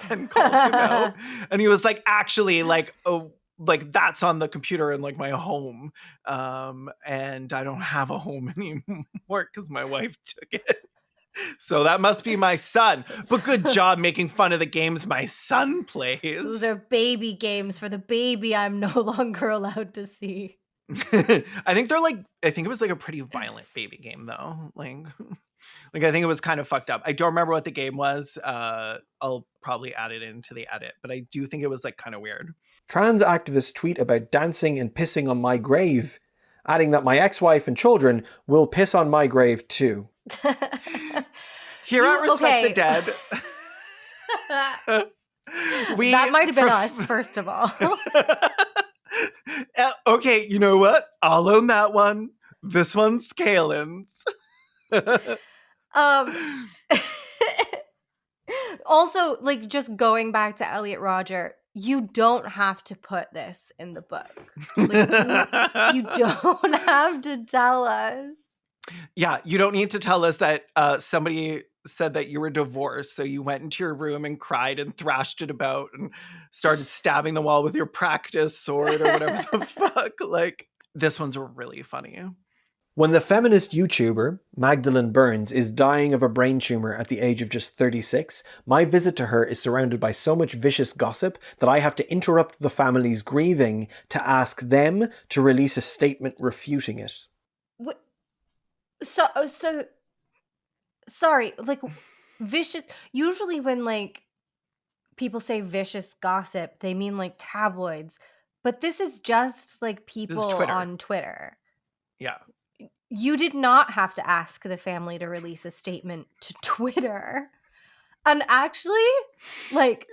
Speaker 1: and called him out. And he was like, actually, like, oh, like that's on the computer in like my home. And I don't have a home anymore because my wife took it. So that must be my son. But good job making fun of the games my son plays.
Speaker 3: Those are baby games for the baby I'm no longer allowed to see.
Speaker 1: I think it was like a pretty violent baby game though. Like I think it was kind of fucked up. I don't remember what the game was. I'll probably add it into the edit, but I do think it was like kind of weird.
Speaker 2: Trans activists tweet about dancing and pissing on my grave, adding that my ex-wife and children will piss on my grave too.
Speaker 1: Here at Respect the Dead.
Speaker 3: That might have been us, first of all.
Speaker 1: Okay, you know what? I'll own that one. This one's Caelan's.
Speaker 3: Also, like, just going back to Elliot Rodger, you don't have to put this in the book. Like, you don't have to tell us.
Speaker 1: Yeah, you don't need to tell us that somebody said that you were divorced, so you went into your room and cried and thrashed it about and started stabbing the wall with your practice sword or whatever the fuck. Like, this one's really funny.
Speaker 2: When the feminist YouTuber, Magdalene Burns, is dying of a brain tumor at the age of just 36, my visit to her is surrounded by so much vicious gossip that I have to interrupt the family's grieving to ask them to release a statement refuting it.
Speaker 3: What? So sorry, like, vicious, usually when like people say vicious gossip, they mean like tabloids, but this is just like people on Twitter.
Speaker 1: Yeah.
Speaker 3: You did not have to ask the family to release a statement to Twitter. And actually, like,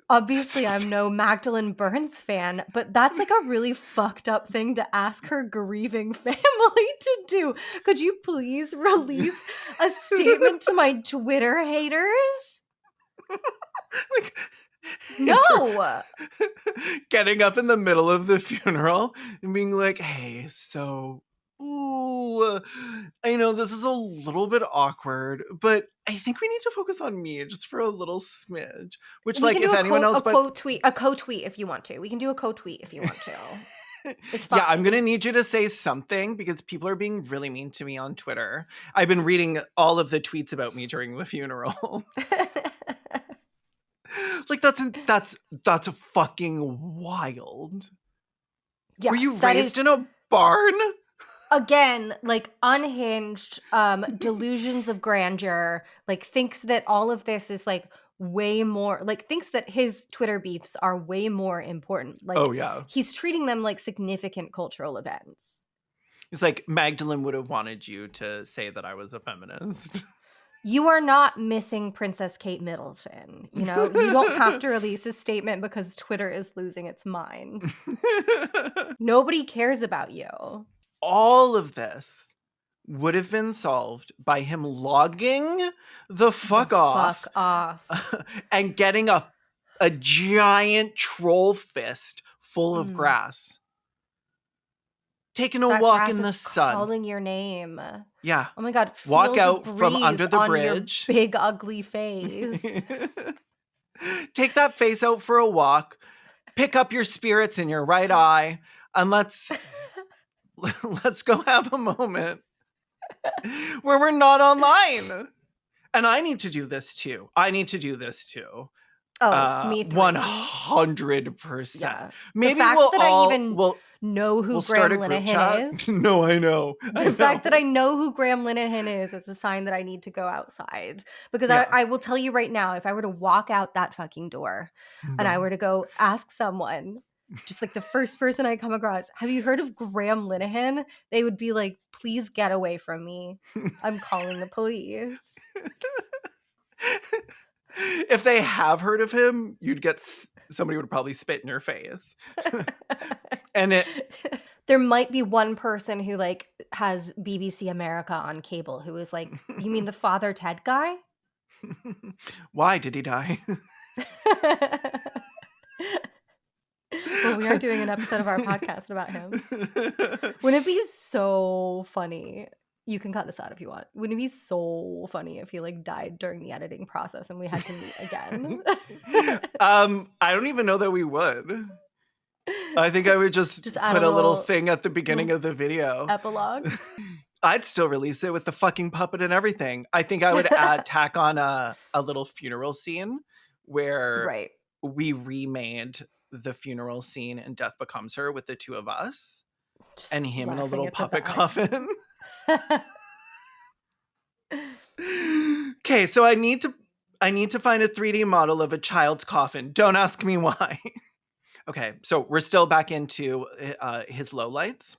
Speaker 3: Obviously, I'm no Magdalene Burns fan, but that's like a really fucked up thing to ask her grieving family to do. Could you please release a statement to my Twitter haters?
Speaker 1: Like,
Speaker 3: No.
Speaker 1: Getting up in the middle of the funeral and being like, hey, so, ooh, I know this is a little bit awkward, but I think we need to focus on me just for a little smidge. Which,
Speaker 3: We
Speaker 1: like,
Speaker 3: can
Speaker 1: if
Speaker 3: do
Speaker 1: anyone else,
Speaker 3: a co-tweet if you want to. We can do a co-tweet if you want to. It's fine.
Speaker 1: Yeah, I'm gonna need you to say something because people are being really mean to me on Twitter. I've been reading all of the tweets about me during the funeral. Like that's fucking wild.
Speaker 3: Yeah,
Speaker 1: Were you
Speaker 3: that
Speaker 1: raised
Speaker 3: is,
Speaker 1: in a barn?
Speaker 3: again, like unhinged delusions of grandeur, like thinks that all of this is like way more, like thinks that his Twitter beefs are way more important. Like
Speaker 1: Oh yeah.
Speaker 3: he's treating them like significant cultural events.
Speaker 1: It's like Magdalene would have wanted you to say that I was a feminist.
Speaker 3: You are not missing Princess Kate Middleton. You know, you don't have to release a statement because Twitter is losing its mind. Nobody cares about you.
Speaker 1: All of this would have been solved by him logging the fuck off and getting a giant troll fist full of grass. Taking a
Speaker 3: That
Speaker 1: walk
Speaker 3: grass
Speaker 1: in the
Speaker 3: is
Speaker 1: sun.
Speaker 3: calling your name.
Speaker 1: Yeah.
Speaker 3: Oh my God.
Speaker 1: Walk
Speaker 3: Feel
Speaker 1: out
Speaker 3: the
Speaker 1: from under
Speaker 3: breeze
Speaker 1: the
Speaker 3: on
Speaker 1: bridge.
Speaker 3: your big ugly face.
Speaker 1: Take that face out for a walk. Pick up your spirits in your right eye, and let's go have a moment where we're not online. And I need to do this too.
Speaker 3: Oh, me too.
Speaker 1: 100%.
Speaker 3: Yeah.
Speaker 1: Maybe
Speaker 3: the fact
Speaker 1: we'll
Speaker 3: that
Speaker 1: all
Speaker 3: I even know who
Speaker 1: we'll
Speaker 3: Graham
Speaker 1: start a group
Speaker 3: Linehan
Speaker 1: chat.
Speaker 3: is.
Speaker 1: No, I know.
Speaker 3: The fact that I know who Graham Linehan is a sign that I need to go outside. Because
Speaker 1: Yeah.
Speaker 3: I will tell you right now, if I were to walk out that fucking door and I were to go ask someone, just like the first person I come across, have you heard of Graham Linehan? They would be like, please get away from me. I'm calling the police.
Speaker 1: If they have heard of him, you'd get somebody would probably spit in your face. And
Speaker 3: there might be one person who like has BBC America on cable who is like, you mean the Father Ted guy?
Speaker 1: Why did he die?
Speaker 3: Well, we are doing an episode of our podcast about him. Wouldn't it be so funny? You can cut this out if you want. Wouldn't it be so funny if he like died during the editing process and we had to meet again?
Speaker 1: I don't even know that we would. I think I would just put a little thing at the beginning of the video.
Speaker 3: Epilogue.
Speaker 1: I'd still release it with the fucking puppet and everything. I think I would tack on a little funeral scene where we remade the funeral scene in Death Becomes Her with the two of us just and him in a little puppet coffin. Okay, so I need to find a 3D model of a child's coffin. Don't ask me why. Okay, so we're still back into his lowlights.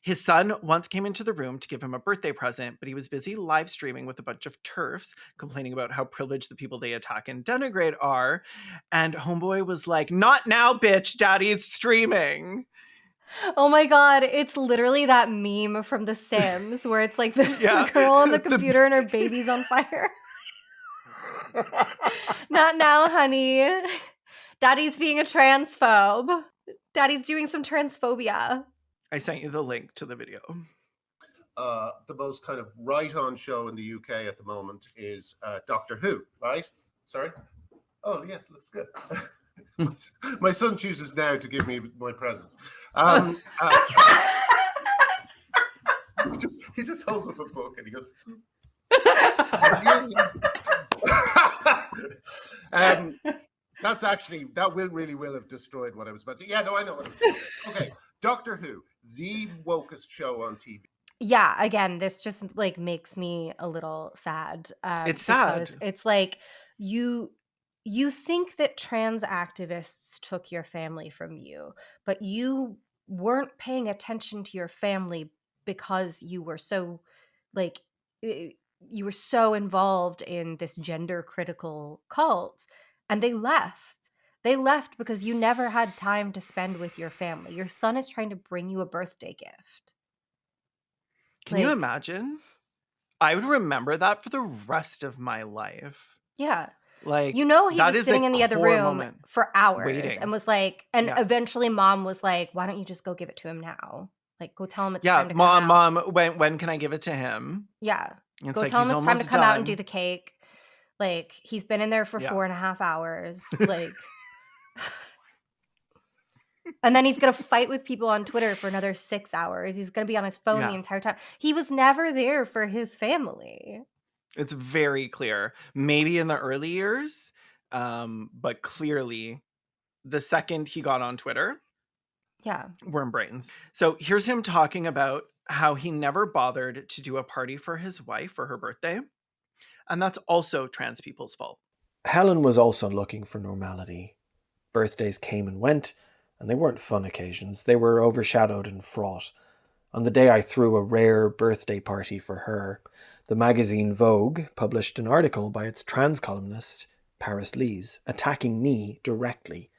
Speaker 1: His son once came into the room to give him a birthday present, but he was busy live streaming with a bunch of TERFs, complaining about how privileged the people they attack and denigrate are. And homeboy was like, "Not now, bitch, daddy's streaming."
Speaker 3: Oh my God, it's literally that meme from The Sims where it's like the girl on the computer and her baby's on fire. Not now, honey. Daddy's being a transphobe. Daddy's doing some transphobia.
Speaker 1: I sent you the link to the video.
Speaker 8: The most kind of right-on show in the UK at the moment is Doctor Who, right? Sorry? Oh, yeah, looks good. My son chooses now to give me my present. He just holds up a book and he goes... that will have destroyed what I was about to... Yeah, no, I know what it is. Okay, Doctor Who, the wokest show on TV.
Speaker 3: Yeah, again, this just like makes me a little sad.
Speaker 1: It's sad.
Speaker 3: It's like you think that trans activists took your family from you, but you weren't paying attention to your family because you were so like you were so involved in this gender critical cult, and they left. They left because you never had time to spend with your family. Your son is trying to bring you a birthday gift.
Speaker 1: Can you imagine? I would remember that for the rest of my life.
Speaker 3: Yeah.
Speaker 1: Like,
Speaker 3: You know, he
Speaker 1: that
Speaker 3: was
Speaker 1: is
Speaker 3: sitting
Speaker 1: a
Speaker 3: in the other
Speaker 1: core
Speaker 3: room
Speaker 1: moment.
Speaker 3: for hours
Speaker 1: Waiting.
Speaker 3: and was like, and
Speaker 1: Yeah.
Speaker 3: eventually mom was like, why don't you just go give it to him now? Like, go tell him it's
Speaker 1: Yeah,
Speaker 3: time to come out.
Speaker 1: mom, when can I give it to him?
Speaker 3: Yeah.
Speaker 1: It's
Speaker 3: Go
Speaker 1: like,
Speaker 3: tell him
Speaker 1: he's
Speaker 3: it's time to
Speaker 1: almost
Speaker 3: come out and do
Speaker 1: done.
Speaker 3: the cake. Like, he's been in there for
Speaker 1: Yeah.
Speaker 3: 4.5 hours. Like, and then he's going to fight with people on Twitter for another 6 hours. He's going to be on his phone the entire time. He was never there for his family.
Speaker 1: It's very clear. Maybe in the early years, but clearly the second he got on Twitter,
Speaker 3: Yeah.
Speaker 1: worm brains. So here's him talking about how he never bothered to do a party for his wife for her birthday. And that's also trans people's fault.
Speaker 2: Helen was also looking for normality. Birthdays came and went, and they weren't fun occasions. They were overshadowed and fraught. On the day I threw a rare birthday party for her, the magazine Vogue published an article by its trans columnist, Paris Lees, attacking me directly.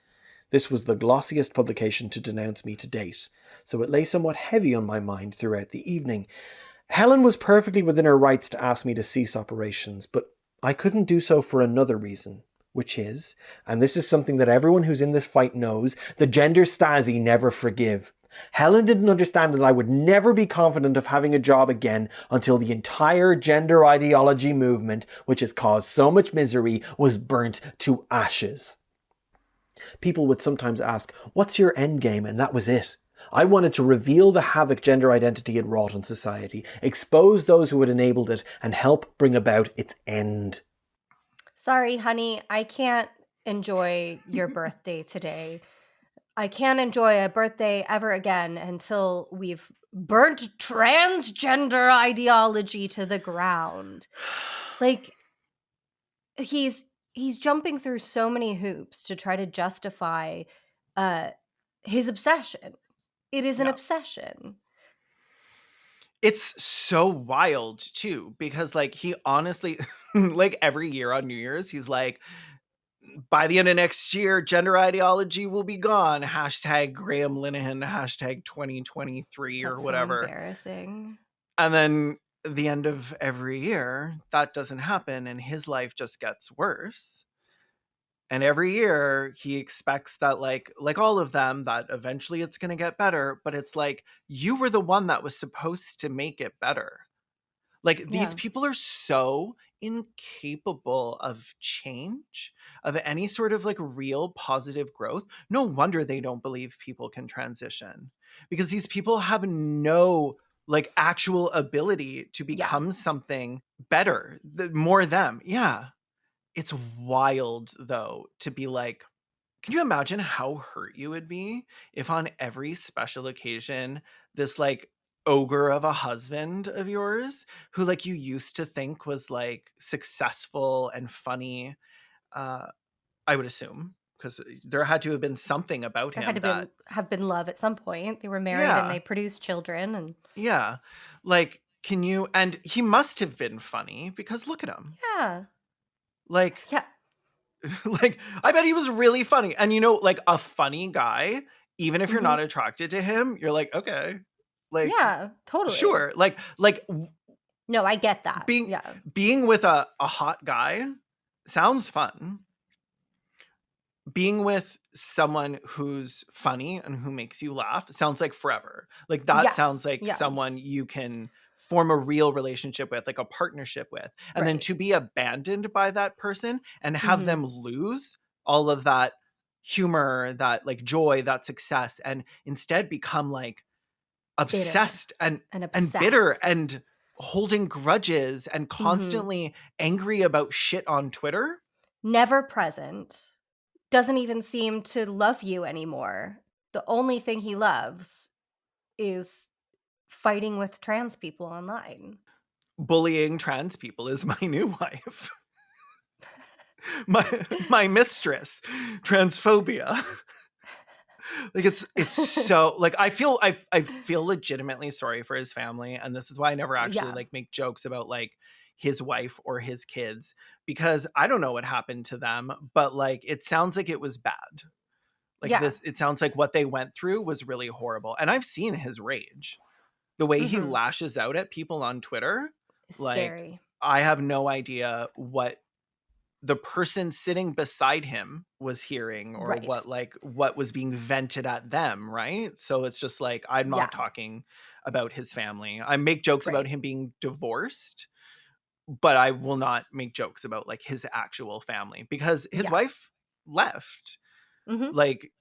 Speaker 2: This was the glossiest publication to denounce me to date, so it lay somewhat heavy on my mind throughout the evening. Helen was perfectly within her rights to ask me to cease operations, but I couldn't do so for another reason, which is, and this is something that everyone who's in this fight knows, the gender Stasi never forgive. Helen didn't understand that I would never be confident of having a job again until the entire gender ideology movement, which has caused so much misery, was burnt to ashes. People would sometimes ask, what's your endgame? And that was it. I wanted to reveal the havoc gender identity had wrought on society, expose those who had enabled it, and help bring about its end.
Speaker 3: Sorry, honey, I can't enjoy your birthday today. I can't enjoy a birthday ever again until we've burnt transgender ideology to the ground. Like, he's jumping through so many hoops to try to justify his obsession. It is an obsession.
Speaker 1: It's so wild too, because like he honestly, like every year on New Year's, he's like, by the end of next year, gender ideology will be gone. Hashtag Graham Linehan, hashtag 2023 or
Speaker 3: That's
Speaker 1: whatever.
Speaker 3: so embarrassing.
Speaker 1: And then the end of every year, that doesn't happen and his life just gets worse. And every year he expects that like all of them, that eventually it's going to get better, but it's like you were the one that was supposed to make it better. Like these people are so incapable of change, of any sort of like real positive growth. No wonder they don't believe people can transition, because these people have no like actual ability to become something better, more them. Yeah. It's wild though to be like, can you imagine how hurt you would be if on every special occasion, this like ogre of a husband of yours who like you used to think was like successful and funny, I would assume, because there had to have been something about
Speaker 3: There
Speaker 1: him
Speaker 3: had to
Speaker 1: that
Speaker 3: have been love at some point. They were married and they produced children. And
Speaker 1: yeah, like can you, and he must have been funny because look at him.
Speaker 3: Yeah.
Speaker 1: Like like I bet he was really funny. And you know, like a funny guy, even if you're not attracted to him, you're like, okay. Like
Speaker 3: yeah, totally.
Speaker 1: Sure.
Speaker 3: No, I get that.
Speaker 1: Being with a hot guy sounds fun. Being with someone who's funny and who makes you laugh sounds like forever. Like that sounds like someone you can form a real relationship with, like a partnership with. And then to be abandoned by that person and have them lose all of that humor, that like joy, that success, and instead become like obsessed and bitter and holding grudges and constantly angry about shit on Twitter.
Speaker 3: Never present. Doesn't even seem to love you anymore. The only thing he loves is fighting with trans people online.
Speaker 1: Bullying trans people is my new wife. my mistress. Transphobia. Like it's so like I feel legitimately sorry for his family, and this is why I never actually like make jokes about like his wife or his kids, because I don't know what happened to them, but like it sounds like it was bad. Like
Speaker 3: Yeah.
Speaker 1: it sounds like what they went through was really horrible. And I've seen his rage. The way he lashes out at people on Twitter, like
Speaker 3: Scary.
Speaker 1: I have no idea what the person sitting beside him was hearing, or
Speaker 3: Right.
Speaker 1: what was being vented at them, right? So it's just like, I'm not
Speaker 3: Yeah.
Speaker 1: talking about his family. I make jokes about
Speaker 3: Right.
Speaker 1: him being divorced, but I will not make jokes about like his actual family, because his
Speaker 3: Yeah.
Speaker 1: wife left.
Speaker 3: Mhm.
Speaker 1: Like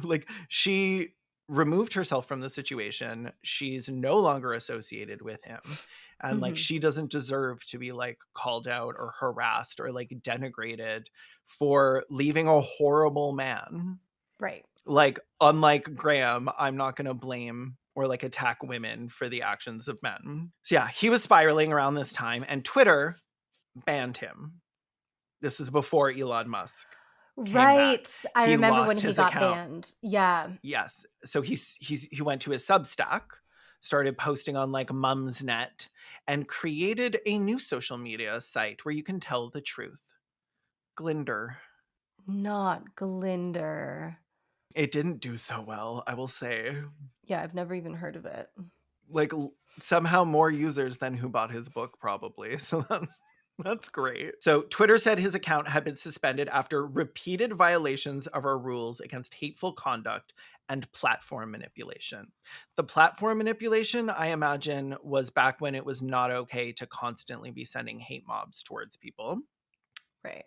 Speaker 1: like she removed herself from the situation. She's no longer associated with him, and like
Speaker 3: Mhm.
Speaker 1: she doesn't deserve to be like called out or harassed or like denigrated for leaving a horrible man.
Speaker 3: Right.
Speaker 1: Like, unlike Graham, I'm not going to blame or like attack women for the actions of men. So yeah, he was spiraling around this time, and Twitter banned him. This is before Elon Musk came back.
Speaker 3: Right. I
Speaker 1: He
Speaker 3: remember when
Speaker 1: lost
Speaker 3: he
Speaker 1: his
Speaker 3: got
Speaker 1: account.
Speaker 3: banned. Yeah.
Speaker 1: Yes. So he went to his Substack, started posting on like Mumsnet, and created a new social media site where you can tell the truth. Glinder.
Speaker 3: Not Glinder.
Speaker 1: It didn't do so well, I will say.
Speaker 3: Yeah, I've never even heard of it.
Speaker 1: Like somehow more users than who bought his book, probably. So that's great. So Twitter said his account had been suspended after repeated violations of our rules against hateful conduct and platform manipulation. The platform manipulation, I imagine, was back when it was not okay to constantly be sending hate mobs towards people,
Speaker 3: Right.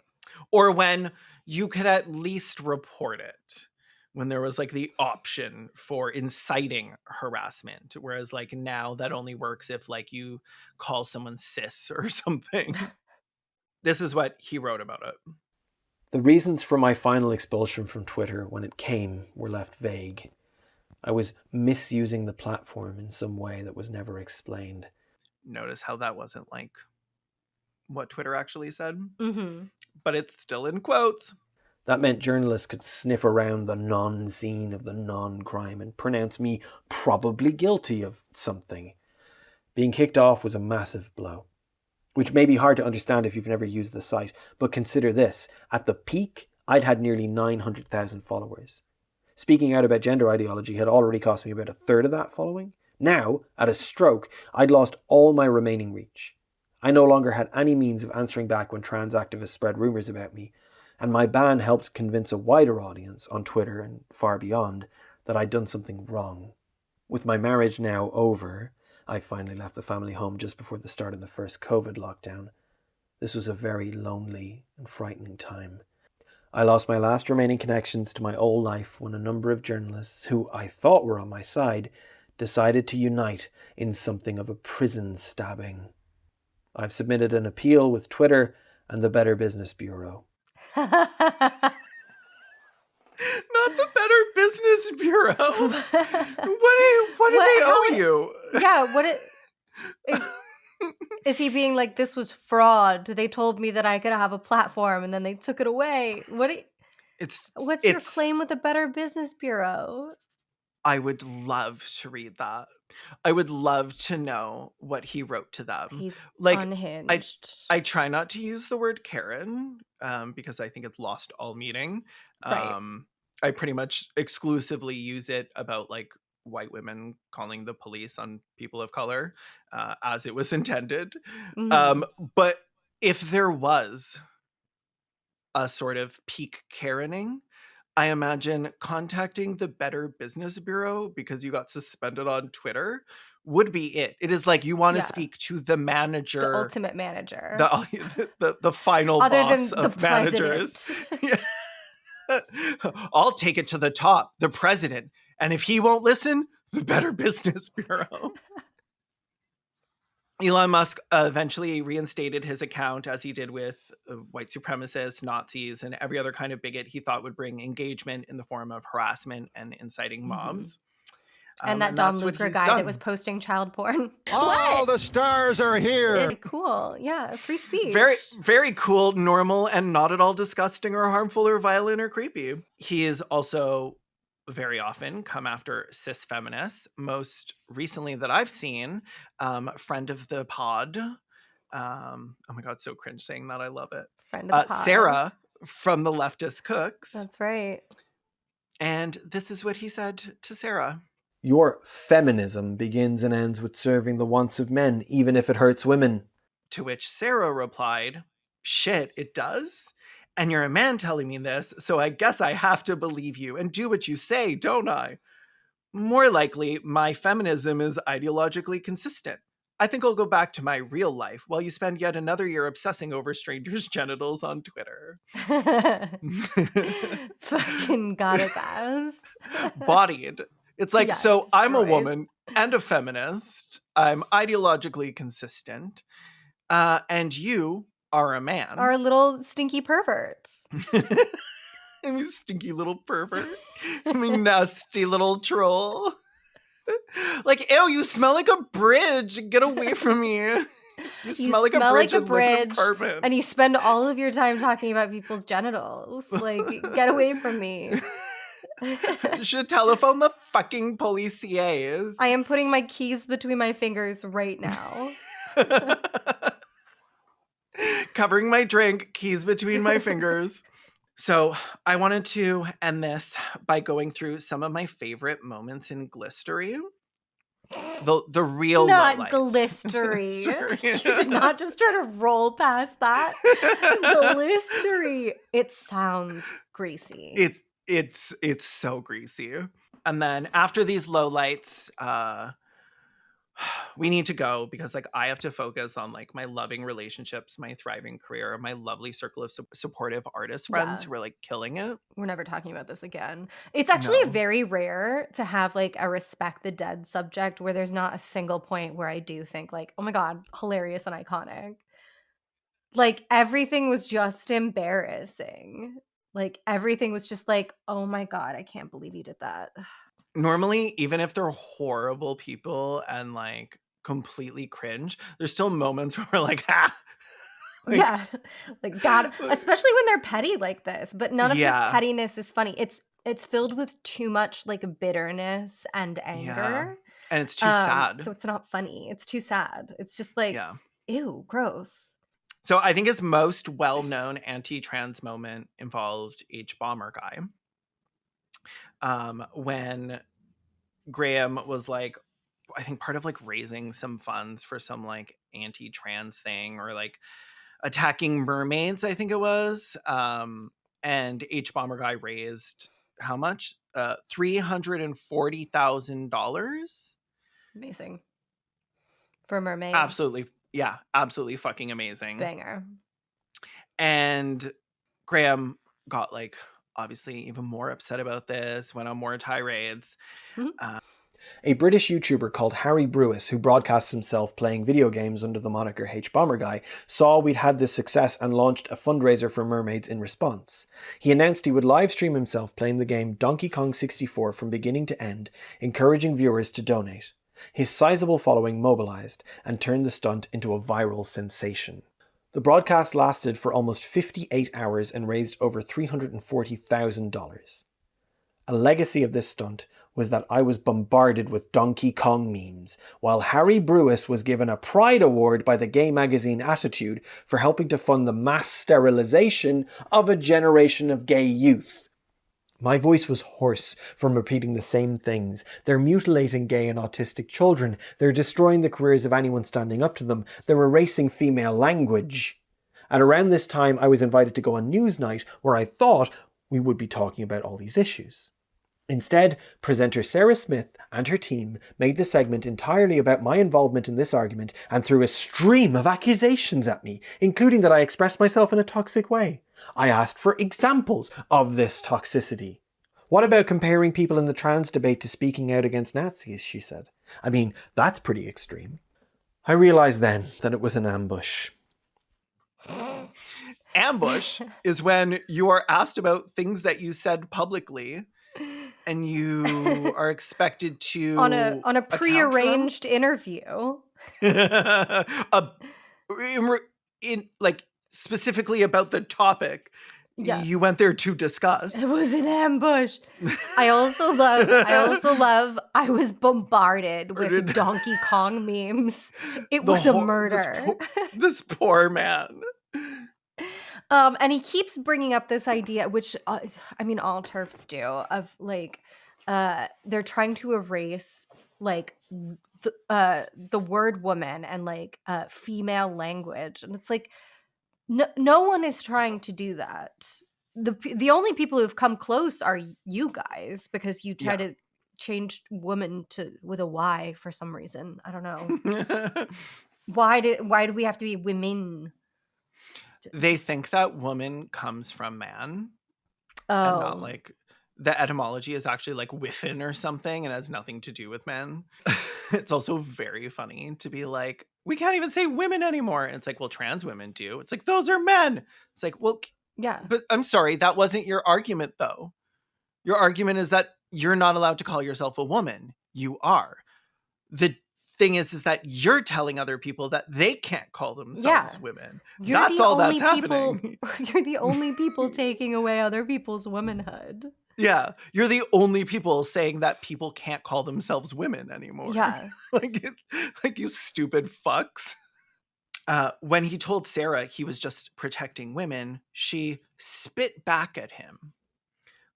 Speaker 1: or when you could at least report it, when there was like the option for inciting harassment, whereas like now that only works if like you call someone cis or something. This is what he wrote about it.
Speaker 2: The reasons for my final expulsion from Twitter when it came were left vague. I was misusing the platform in some way that was never explained.
Speaker 1: Notice how that wasn't like what Twitter actually said,
Speaker 3: Mm-hmm.
Speaker 1: but it's still in quotes.
Speaker 2: That meant journalists could sniff around the non-scene of the non-crime and pronounce me probably guilty of something. Being kicked off was a massive blow, which may be hard to understand if you've never used the site, but consider this. At the peak, I'd had nearly 900,000 followers. Speaking out about gender ideology had already cost me about a third of that following. Now, at a stroke, I'd lost all my remaining reach. I no longer had any means of answering back when trans activists spread rumours about me, and my ban helped convince a wider audience on Twitter and far beyond that I'd done something wrong. With my marriage now over, I finally left the family home just before the start of the first COVID lockdown. This was a very lonely and frightening time. I lost my last remaining connections to my old life when a number of journalists, who I thought were on my side, decided to unite in something of a prison stabbing. I've submitted an appeal with Twitter and the Better Business Bureau.
Speaker 1: Not the Better Business Bureau. What do they owe you?
Speaker 3: Yeah, is he being like, this was fraud? They told me that I could have a platform and then they took it away. What's your claim with the Better Business Bureau?
Speaker 1: I would love to read that. I would love to know what he wrote to them.
Speaker 3: He's
Speaker 1: like
Speaker 3: unhinged.
Speaker 1: I try not to use the word Karen because I think it's lost all meaning.
Speaker 3: Right.
Speaker 1: I pretty much exclusively use it about like white women calling the police on people of color, as it was intended.
Speaker 3: Mhm.
Speaker 1: But if there was a sort of peak Karening, I imagine contacting the Better Business Bureau because you got suspended on Twitter would be it. It is like you want to
Speaker 3: Yeah.
Speaker 1: speak to the manager,
Speaker 3: The ultimate manager.
Speaker 1: the final
Speaker 3: Other
Speaker 1: boss
Speaker 3: than the
Speaker 1: of managers. I'll take it to the top, the president. And if he won't listen, the Better Business Bureau. Elon Musk eventually reinstated his account, as he did with white supremacists, Nazis, and every other kind of bigot he thought would bring engagement in the form of harassment and inciting mobs.
Speaker 3: And that Don Luker guy that was posting child porn.
Speaker 9: All the stars are here.
Speaker 3: Cool. Yeah, free speech.
Speaker 1: Very, very cool, normal, and not at all disgusting or harmful or violent or creepy. He is also very often come after cis feminists. Most recently that I've seen, friend of the pod, Oh my God, so cringe saying that. I love it.
Speaker 3: Friend of the pod.
Speaker 1: Sarah from the Leftist Cooks.
Speaker 3: That's right.
Speaker 1: And this is what he said to Sarah.
Speaker 2: Your feminism begins and ends with serving the wants of men, even if it hurts women.
Speaker 1: To which Sarah replied, shit, it does? And you're a man telling me this, so I guess I have to believe you and do what you say, don't I? More likely, my feminism is ideologically consistent. I think I'll go back to my real life while you spend yet another year obsessing over strangers' genitals on Twitter.
Speaker 3: Fucking goddess ass.
Speaker 1: Bodied. It's like,
Speaker 3: Yeah,
Speaker 1: so I'm a
Speaker 3: destroyed.
Speaker 1: woman and a feminist. I'm ideologically consistent. And you are a man.
Speaker 3: Our little stinky pervert.
Speaker 1: I'm a stinky little pervert. I'm a nasty little troll. Like, ew, you smell like a bridge. Get away from me. You smell like a bridge and live in an apartment.
Speaker 3: And you spend all of your time talking about people's genitals. Like, get away from me.
Speaker 1: You should telephone the fucking policiers.
Speaker 3: I am putting my keys between my fingers right now.
Speaker 1: Covering my drink, keys between my fingers. So I wanted to end this by going through some of my favorite moments in Glistery. The real
Speaker 3: Not
Speaker 1: lowlights.
Speaker 3: Glistery. You did not just try to roll past that. Glistery. It sounds greasy.
Speaker 1: It's so greasy. And then after these lowlights, we need to go because like I have to focus on like my loving relationships, my thriving career, my lovely circle of supportive artist friends who are like killing it.
Speaker 3: We're never talking about this again. It's actually very rare to have like a respect the dead subject where there's not a single point where I do think like, oh my God, hilarious and iconic. Like everything was just embarrassing. Like everything was just like, oh my God, I can't believe you did that.
Speaker 1: Normally, even if they're horrible people and like completely cringe, there's still moments where we're like, ha.
Speaker 3: Like, yeah. Like God, especially when they're petty like this. But none of this pettiness is funny. It's filled with too much like bitterness and anger.
Speaker 1: Yeah. And it's too sad.
Speaker 3: So it's not funny. It's too sad. It's just like, ew, gross.
Speaker 1: So I think his most well-known anti-trans moment involved H Bomber Guy. When Graham was like, I think part of like raising some funds for some like anti-trans thing or like attacking mermaids, I think it was. And H Bomber Guy raised how much? $340,000.
Speaker 3: Amazing. For mermaids.
Speaker 1: Absolutely. Yeah, absolutely fucking amazing.
Speaker 3: Banger.
Speaker 1: And Graham got like obviously even more upset about this, went on more tirades.
Speaker 3: Mm-hmm.
Speaker 2: A British YouTuber called Harry Brewis, who broadcasts himself playing video games under the moniker H Bomber Guy, saw we'd had this success and launched a fundraiser for mermaids in response. He announced he would live stream himself playing the game Donkey Kong 64 from beginning to end, encouraging viewers to donate. His sizable following mobilized and turned the stunt into a viral sensation. The broadcast lasted for almost 58 hours and raised over $340,000. A legacy of this stunt was that I was bombarded with Donkey Kong memes, while Harry Brewis was given a Pride Award by the gay magazine Attitude for helping to fund the mass sterilization of a generation of gay youth. My voice was hoarse from repeating the same things. They're mutilating gay and autistic children. They're destroying the careers of anyone standing up to them. They're erasing female language. At around this time, I was invited to go on Newsnight, where I thought we would be talking about all these issues. Instead, presenter Sarah Smith and her team made the segment entirely about my involvement in this argument and threw a stream of accusations at me, including that I expressed myself in a toxic way. I asked for examples of this toxicity. What about comparing people in the trans debate to speaking out against Nazis, she said. I mean, that's pretty extreme. I realised then that it was an ambush.
Speaker 1: Ambush is when you are asked about things that you said publicly and you are expected to
Speaker 3: on a prearranged interview.
Speaker 1: in like specifically about the topic.
Speaker 3: Yeah.
Speaker 1: You went there to discuss.
Speaker 3: It was an ambush. I also love I was bombarded with Donkey Kong memes. It was a murder.
Speaker 1: This poor man.
Speaker 3: And he keeps bringing up this idea, which I mean, all TERFs do, of like, they're trying to erase like the word woman and like female language, and it's like no one is trying to do that. The only people who've come close are you guys, because you try to change woman with a Y for some reason. I don't know. Why do we have to be women?
Speaker 1: They think that woman comes from man.
Speaker 3: Oh.
Speaker 1: And not like the etymology is actually like whiffin or something and has nothing to do with men. It's also very funny to be like, we can't even say women anymore. And it's like, well, trans women do. It's like, those are men. It's like, well,
Speaker 3: yeah.
Speaker 1: But I'm sorry, that wasn't your argument though. Your argument is that you're not allowed to call yourself a woman. You are. The thing is that you're telling other people that they can't call themselves women. That's all that's happening.
Speaker 3: You're the only people taking away other people's womanhood.
Speaker 1: Yeah, you're the only people saying that people can't call themselves women anymore.
Speaker 3: Yeah.
Speaker 1: like you stupid fucks. When he told Sarah he was just protecting women, she spit back at him.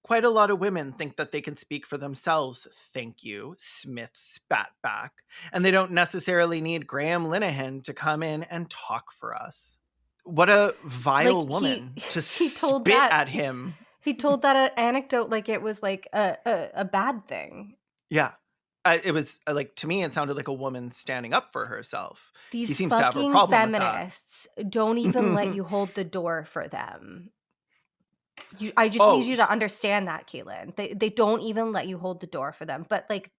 Speaker 1: Quite a lot of women think that they can speak for themselves, thank you, Smith spat back. And they don't necessarily need Graham Linehan to come in and talk for us. What a vile woman to spit at him.
Speaker 3: He told that anecdote like it was like a bad thing.
Speaker 1: Yeah. It was like, to me, it sounded like a woman standing up for herself.
Speaker 3: These
Speaker 1: he seems to have a
Speaker 3: fucking
Speaker 1: problem
Speaker 3: feminists don't even let you hold the door for them. I just need you to understand that, Caelan. They don't even let you hold the door for them. But like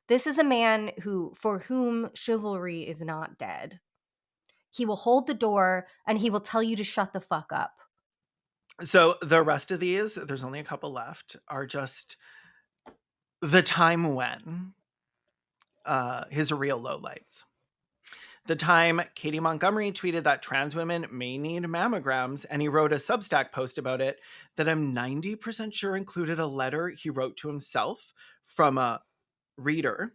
Speaker 3: this is a man for whom chivalry is not dead. He will hold the door and he will tell you to shut the fuck up.
Speaker 1: So the rest of these, there's only a couple left, are just the time when his real lowlights. The time Katie Montgomery tweeted that trans women may need mammograms, and he wrote a Substack post about it that I'm 90% sure included a letter he wrote to himself from a reader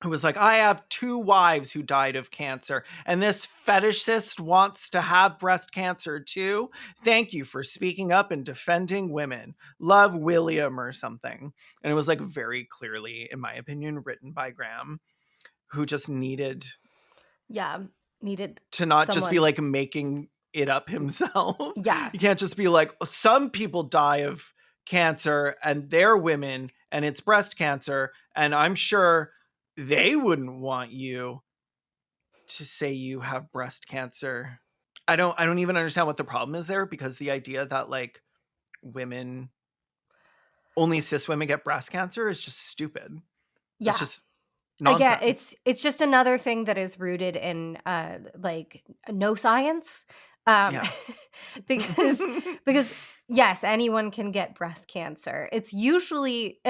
Speaker 1: who was like, I have 2 wives who died of cancer, and this fetishist wants to have breast cancer too. Thank you for speaking up and defending women. Love, William, or something. And it was like very clearly, in my opinion, written by Graham, who just needed to not just be like making it up himself.
Speaker 3: Yeah.
Speaker 1: You can't just be like, some people die of cancer and they're women and it's breast cancer, and I'm sure they wouldn't want you to say you have breast cancer. I don't even understand what the problem is there, because the idea that like only cis women get breast cancer is just stupid.
Speaker 3: Yeah.
Speaker 1: It's just nonsense.
Speaker 3: Again, it's just another thing that is rooted in like no science. Because yes, anyone can get breast cancer. It's usually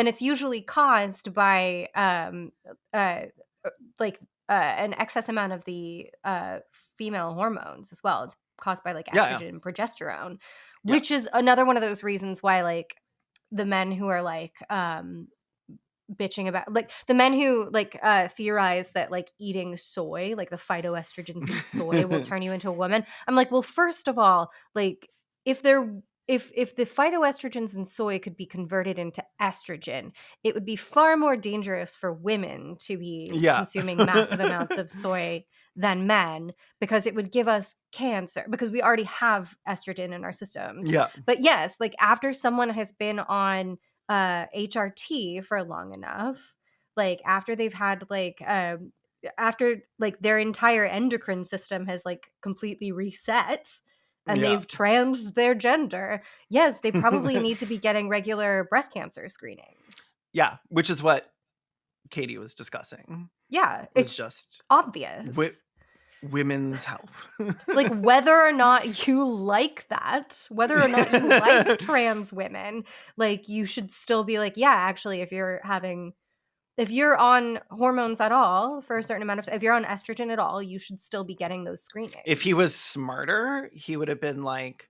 Speaker 3: caused by an excess amount of the female hormones as well. It's caused by like estrogen and progesterone, which is another one of those reasons why like the men who are like bitching about, like the men who like theorize that like eating soy, like the phytoestrogens in soy will turn you into a woman. I'm like, well, first of all, like if the phytoestrogens in soy could be converted into estrogen, it would be far more dangerous for women to be consuming massive amounts of soy than men, because it would give us cancer, because we already have estrogen in our systems.
Speaker 1: Yeah.
Speaker 3: But yes, like after someone has been on HRT for long enough, like after they've had like after like their entire endocrine system has like completely reset and they've trans their gender, yes, they probably need to be getting regular breast cancer screenings.
Speaker 1: Yeah, which is what Katie was discussing.
Speaker 3: Yeah, it's
Speaker 1: just
Speaker 3: obvious.
Speaker 1: Women's health.
Speaker 3: Like whether or not you like that, whether or not you like trans women, like you should still be like, yeah, actually, if you're on hormones at all for a certain amount of, if you're on estrogen at all, you should still be getting those screenings.
Speaker 1: If he was smarter, he would have been like,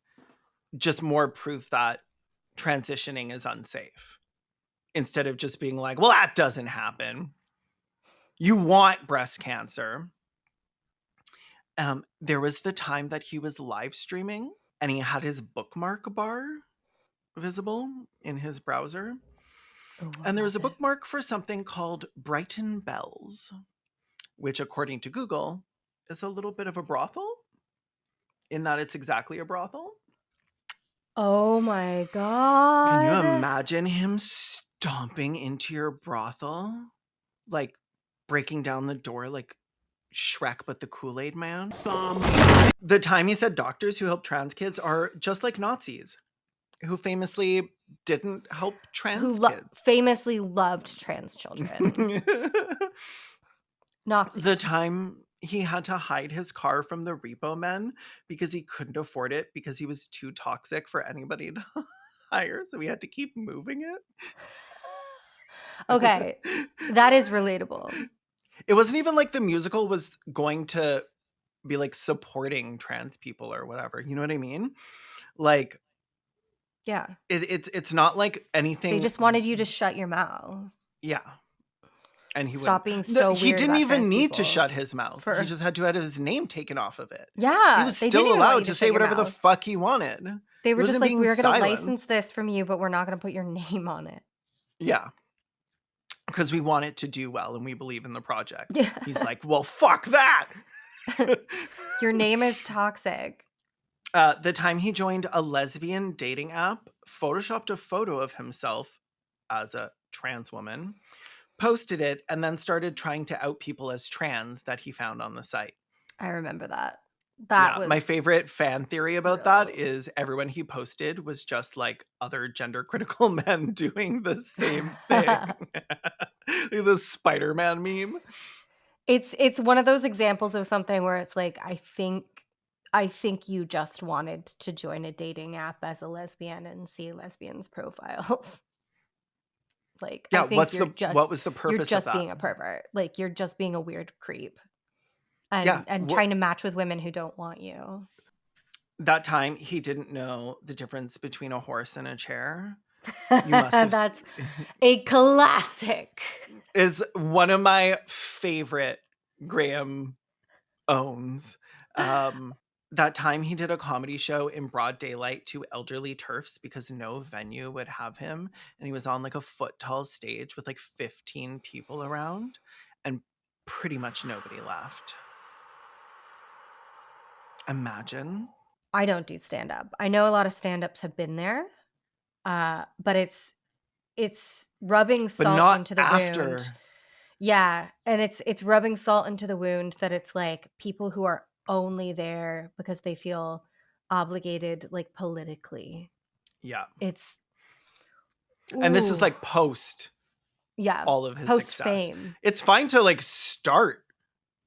Speaker 1: just more proof that transitioning is unsafe. Instead of just being like, well, that doesn't happen. You want breast cancer. There was the time that he was live streaming and he had his bookmark bar visible in his browser.
Speaker 3: Oh,
Speaker 1: And there was a bookmark for something called Brighton Bells, which, according to Google, is a little bit of a brothel in that it's exactly a brothel.
Speaker 3: Oh my God.
Speaker 1: Can you imagine him stomping into your brothel? Like breaking down the door like Shrek, but the Kool-Aid Man? The time he said doctors who help trans kids are just like Nazis, who famously didn't help trans kids.
Speaker 3: Famously loved trans children. Nazis.
Speaker 1: The time he had to hide his car from the repo men because he couldn't afford it because he was too toxic for anybody to hire, so he had to keep moving it.
Speaker 3: Okay, that is relatable.
Speaker 1: It wasn't even like the musical was going to be like supporting trans people or whatever. You know what I mean? Like,
Speaker 3: yeah,
Speaker 1: it's not like anything.
Speaker 3: They just wanted you to shut your mouth.
Speaker 1: Yeah. And he
Speaker 3: stop being so weird.
Speaker 1: He didn't
Speaker 3: about
Speaker 1: even need
Speaker 3: people
Speaker 1: to shut his mouth. He just had to have his name taken off of it.
Speaker 3: Yeah,
Speaker 1: he was still allowed to say whatever the fuck he wanted.
Speaker 3: They were just like, we're going to license this from you, but we're not going to put your name on it.
Speaker 1: Yeah. Because we want it to do well and we believe in the project.
Speaker 3: Yeah.
Speaker 1: He's like, well, fuck that.
Speaker 3: Your name is toxic.
Speaker 1: The time he joined a lesbian dating app, photoshopped a photo of himself as a trans woman, posted it, and then started trying to out people as trans that he found on the site.
Speaker 3: I remember that. That was
Speaker 1: my favorite fan theory about that is everyone he posted was just like other gender critical men doing the same thing. The Spider-Man meme.
Speaker 3: It's one of those examples of something where it's like, I think you just wanted to join a dating app as a lesbian and see lesbians' profiles. Like,
Speaker 1: yeah,
Speaker 3: I think
Speaker 1: what was the purpose
Speaker 3: you're just
Speaker 1: of that?
Speaker 3: being a pervert. Like, you're just being a weird creep. And trying to match with women who don't want you.
Speaker 1: That time, he didn't know the difference between a horse and a chair. You must have.
Speaker 3: That's a classic.
Speaker 1: Is one of my favorite Graham owns. That time he did a comedy show in broad daylight to elderly TERFs because no venue would have him. And he was on like a foot tall stage with like 15 people around and pretty much nobody laughed. Imagine.
Speaker 3: I don't do stand-up. I know a lot of stand-ups have been there, but it's rubbing salt into the wound. Yeah, and it's rubbing salt into the wound that it's like people who are only there because they feel obligated, like politically.
Speaker 1: Yeah,
Speaker 3: it's.
Speaker 1: And this is like post.
Speaker 3: Yeah,
Speaker 1: all of his
Speaker 3: post
Speaker 1: success.
Speaker 3: Fame.
Speaker 1: It's fine to like start.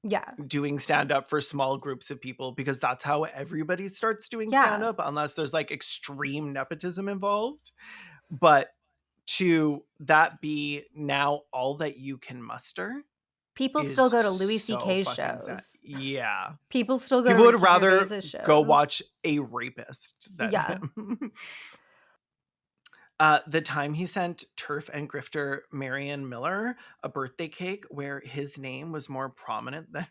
Speaker 3: Yeah,
Speaker 1: doing stand-up for small groups of people because that's how everybody starts doing stand-up unless there's like extreme nepotism involved. But to that be now all that you can muster,
Speaker 3: people still go to Louis C.K.'s shows.
Speaker 1: Yeah,
Speaker 3: people still go.
Speaker 1: People
Speaker 3: to
Speaker 1: would rather go watch a rapist than him. The time he sent TERF and grifter Marion Miller a birthday cake where his name was more prominent than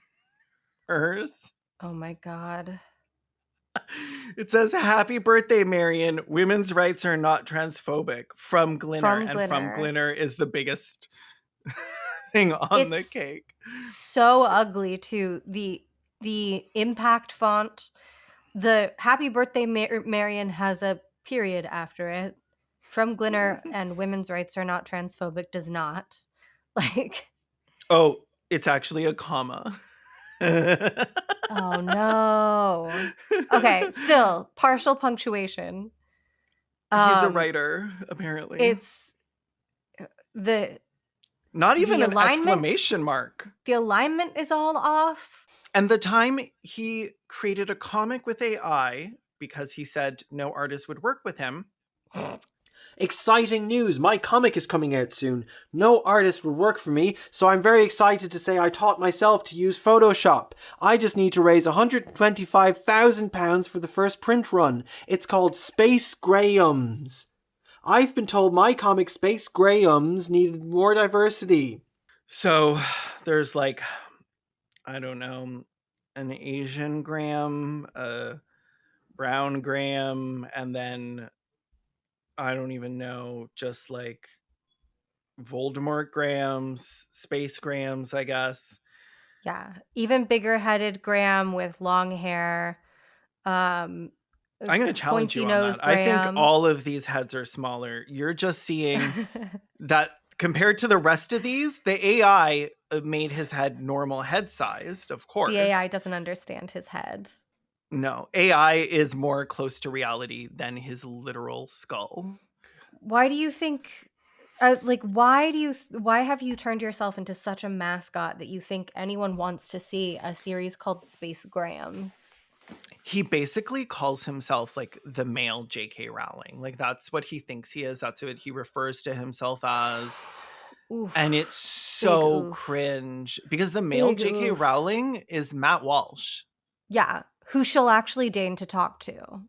Speaker 1: hers.
Speaker 3: Oh my God.
Speaker 1: It says, happy birthday, Marion. Women's rights are not transphobic. From Glinner. From Glinner is the biggest thing on the cake.
Speaker 3: So ugly too. The impact font. The happy birthday, Marion has a period after it. From Glinner and women's rights are not transphobic does not. Like,
Speaker 1: oh, it's actually a comma.
Speaker 3: Oh no. Okay, still partial punctuation.
Speaker 1: He's a writer, apparently.
Speaker 3: It's
Speaker 1: not even an exclamation mark.
Speaker 3: The alignment is all off.
Speaker 1: And the time he created a comic with AI because he said no artist would work with him.
Speaker 2: Exciting news! My comic is coming out soon. No artist would work for me, so I'm very excited to say I taught myself to use Photoshop. I just need to raise £125,000 for the first print run. It's called Space Grahams. I've been told my comic Space Grahams needed more diversity.
Speaker 1: So there's like, I don't know, an Asian Graham, a brown Graham, and then I don't even know, just like Voldemort Grahams, Space Grahams, I guess.
Speaker 3: Yeah, even bigger headed Graham with long hair.
Speaker 1: I'm going to challenge
Speaker 3: Pointy
Speaker 1: you on
Speaker 3: nose
Speaker 1: that. I think
Speaker 3: Graham.
Speaker 1: all of these heads are smaller. You're just seeing that compared to the rest of these, the AI made his head normal head sized, of course.
Speaker 3: The AI doesn't understand his head.
Speaker 1: No, AI is more close to reality than his literal skull.
Speaker 3: Why do you think why have you turned yourself into such a mascot that you think anyone wants to see a series called Space Grahams?
Speaker 1: He basically calls himself like the male J.K. Rowling. Like that's what he thinks he is. That's what he refers to himself as.
Speaker 3: Oof.
Speaker 1: And it's so cringe because the male J.K. Rowling is Matt Walsh.
Speaker 3: Yeah, who she'll actually deign to talk to.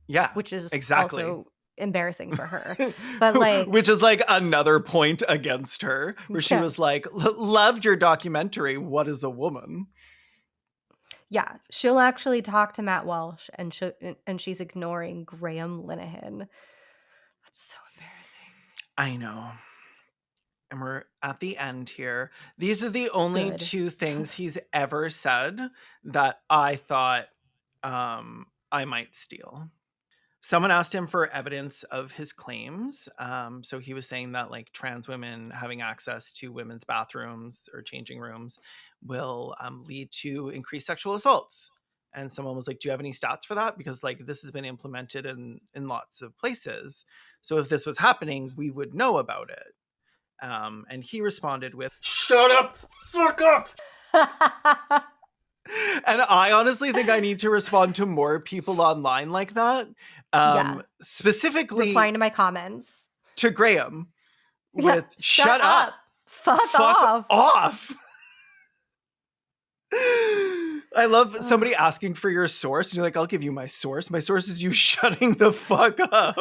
Speaker 1: Yeah,
Speaker 3: which is
Speaker 1: exactly.
Speaker 3: Also embarrassing for her. But like,
Speaker 1: which is like another point against her where she was like, loved your documentary, What is a Woman?
Speaker 3: Yeah, she'll actually talk to Matt Walsh and she's ignoring Graham Linehan. That's so embarrassing.
Speaker 1: I know. And we're at the end here. These are the only two things he's ever said that I thought I might steal. Someone asked him for evidence of his claims. So he was saying that like trans women having access to women's bathrooms or changing rooms will lead to increased sexual assaults. And someone was like, do you have any stats for that? Because like this has been implemented in lots of places. So if this was happening, we would know about it. And he responded with, shut up, fuck up. And I honestly think I need to respond to more people online like that. Specifically
Speaker 3: replying to my comments
Speaker 1: to Graham with shut up.
Speaker 3: Fuck off.
Speaker 1: I love somebody asking for your source and you're like, I'll give you my source. My source is you shutting the fuck up.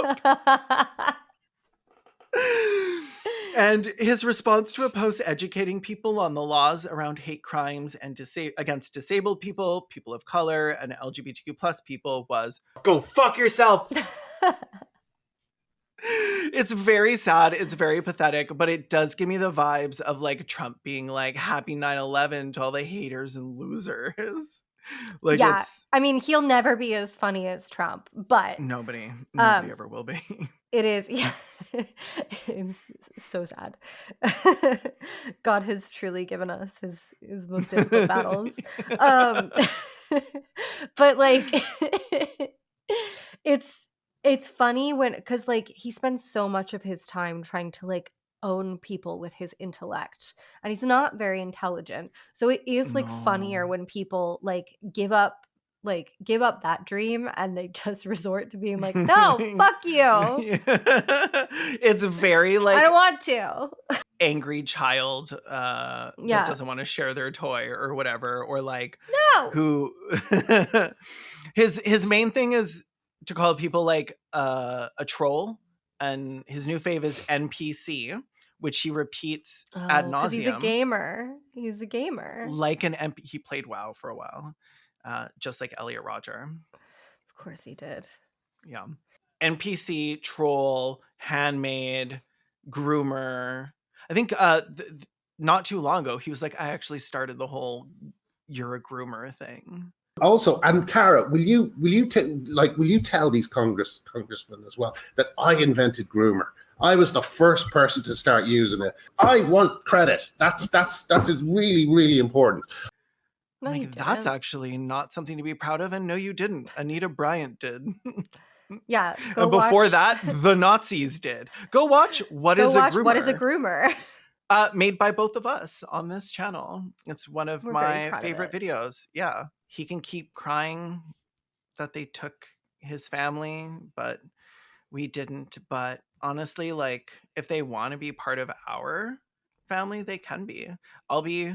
Speaker 1: And his response to a post educating people on the laws around hate crimes and against disabled people, people of color, and LGBTQ plus people was, go fuck yourself. It's very sad. It's very pathetic, but it does give me the vibes of like Trump being like, happy 9/11 to all the haters and losers. Like,
Speaker 3: yeah, I mean, he'll never be as funny as Trump, but
Speaker 1: nobody ever will be.
Speaker 3: It is, yeah. It's so sad. God has truly given us his most difficult battles. But like, it's funny because like he spends so much of his time trying to like own people with his intellect, and he's not very intelligent. So it is like funnier when people like give up that dream and they just resort to being like, no, fuck you.
Speaker 1: It's very like,
Speaker 3: I don't want to.
Speaker 1: Angry child that doesn't want to share their toy or whatever, or like
Speaker 3: no,
Speaker 1: who his main thing is to call people like a troll, and his new fave is NPC, which he repeats ad nauseum.
Speaker 3: He's a gamer.
Speaker 1: Like an MP. He played WoW for a while. Just like Elliot Rodger.
Speaker 3: Of course he did.
Speaker 1: Yeah. NPC, troll, handmaid, groomer. I think not too long ago, he was like, I actually started the whole you're a groomer thing.
Speaker 8: Also, and Cara, will you tell these congressmen as well that I invented groomer? I was the first person to start using it. I want credit. That's really, really important.
Speaker 3: No,
Speaker 1: like, that's actually not something to be proud of. And no, you didn't. Anita Bryant did.
Speaker 3: Yeah.
Speaker 1: And before that, the Nazis did. Go watch What is a
Speaker 3: Groomer?
Speaker 1: Made by both of us on this channel. It's one of my favorite videos. Yeah. He can keep crying that they took his family, but we didn't. But honestly, like, if they want to be part of our family, they can be. I'll be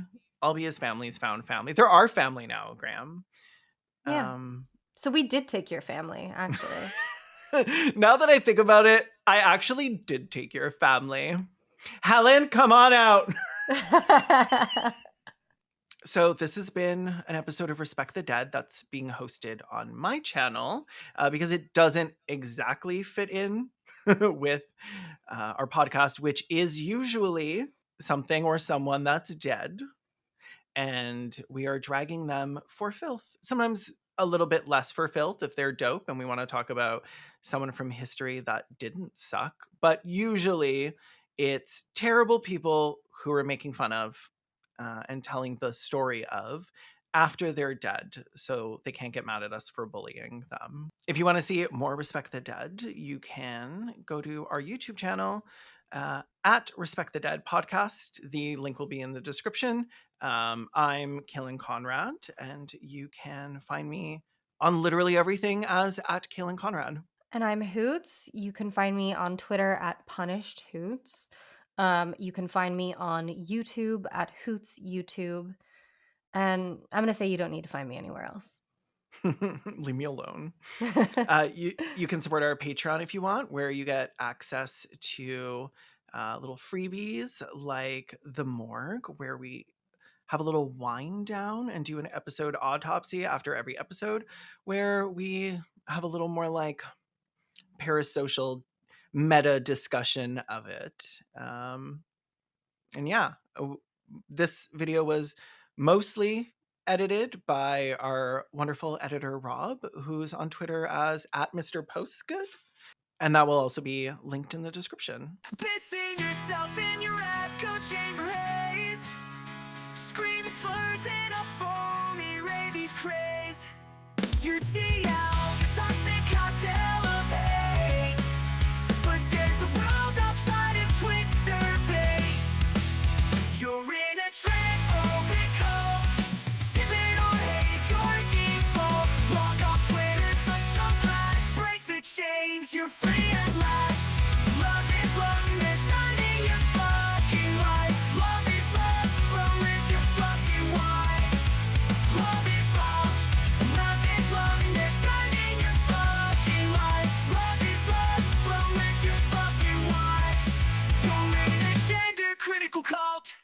Speaker 1: his family's found family. They're our family now, Graham.
Speaker 3: Yeah. So we did take your family, actually.
Speaker 1: Now that I think about it, I actually did take your family. Helen, come on out. So this has been an episode of Respect the Dead that's being hosted on my channel because it doesn't exactly fit in with our podcast, which is usually something or someone that's dead. And we are dragging them for filth. Sometimes a little bit less for filth if they're dope and we want to talk about someone from history that didn't suck. But usually it's terrible people who are making fun of and telling the story of after they're dead, so they can't get mad at us for bullying them. If you want to see more Respect the Dead, you can go to our YouTube channel at Respect the Dead Podcast. The link will be in the description. I'm Caelan Conrad, and you can find me on literally everything as at Caelan Conrad.
Speaker 3: And I'm Hoots. You can find me on Twitter at Punished Hoots. You can find me on YouTube at Hoots YouTube. And I'm going to say you don't need to find me anywhere else.
Speaker 1: Leave me alone. You can support our Patreon if you want, where you get access to little freebies like The Morgue, where we have a little wind down and do an episode autopsy after every episode, where we have a little more like parasocial meta discussion of it. And yeah, this video was mostly edited by our wonderful editor Rob, who's on Twitter as at Mr. Postgood, and that will also be linked in the description.
Speaker 6: Pissing yourself in your echo chamber haze, screaming slurs in a foamy rabies craze. Your TL, the toxic cocktail of hate, but there's a world outside of Twitter bait. You're in a transphobic cult, sipping on haze, your default. Log off Twitter, touch some glass, break the chains, you're free at last. Love is love, and there's none in your fucking life. Love is love, well, where's your fucking wife? Love is love, and there's none in your fucking life. Love is love, well, where's your fucking wife? You're in a gender critical cult,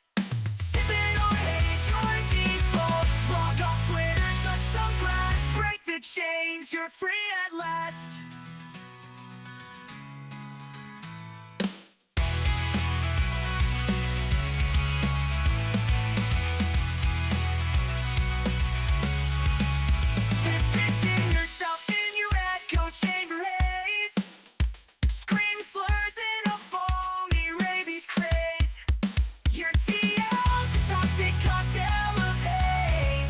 Speaker 6: sipping on haze, your default. Log off Twitter, touch some grass, break the chains, you're free at last. Pissing yourself in your echo chamber haze, scream slurs in a foamy rabies craze. Your TL's a toxic cocktail of hate,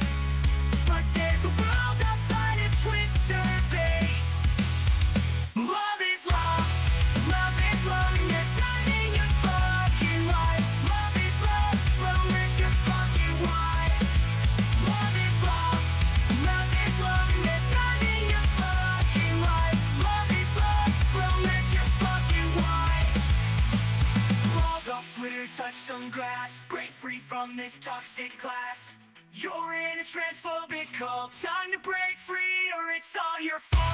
Speaker 6: but there's a world outside of Twitter bait. Love is love, and there's none in your fucking life. Love is love, well, where's your fucking wife? Love is love, and there's none in your fucking life. Love is love, well, where's your fucking wife? Log off Twitter, touch some grass, break free from this toxic class. You're in a transphobic cult, time to break free or it's all your fault.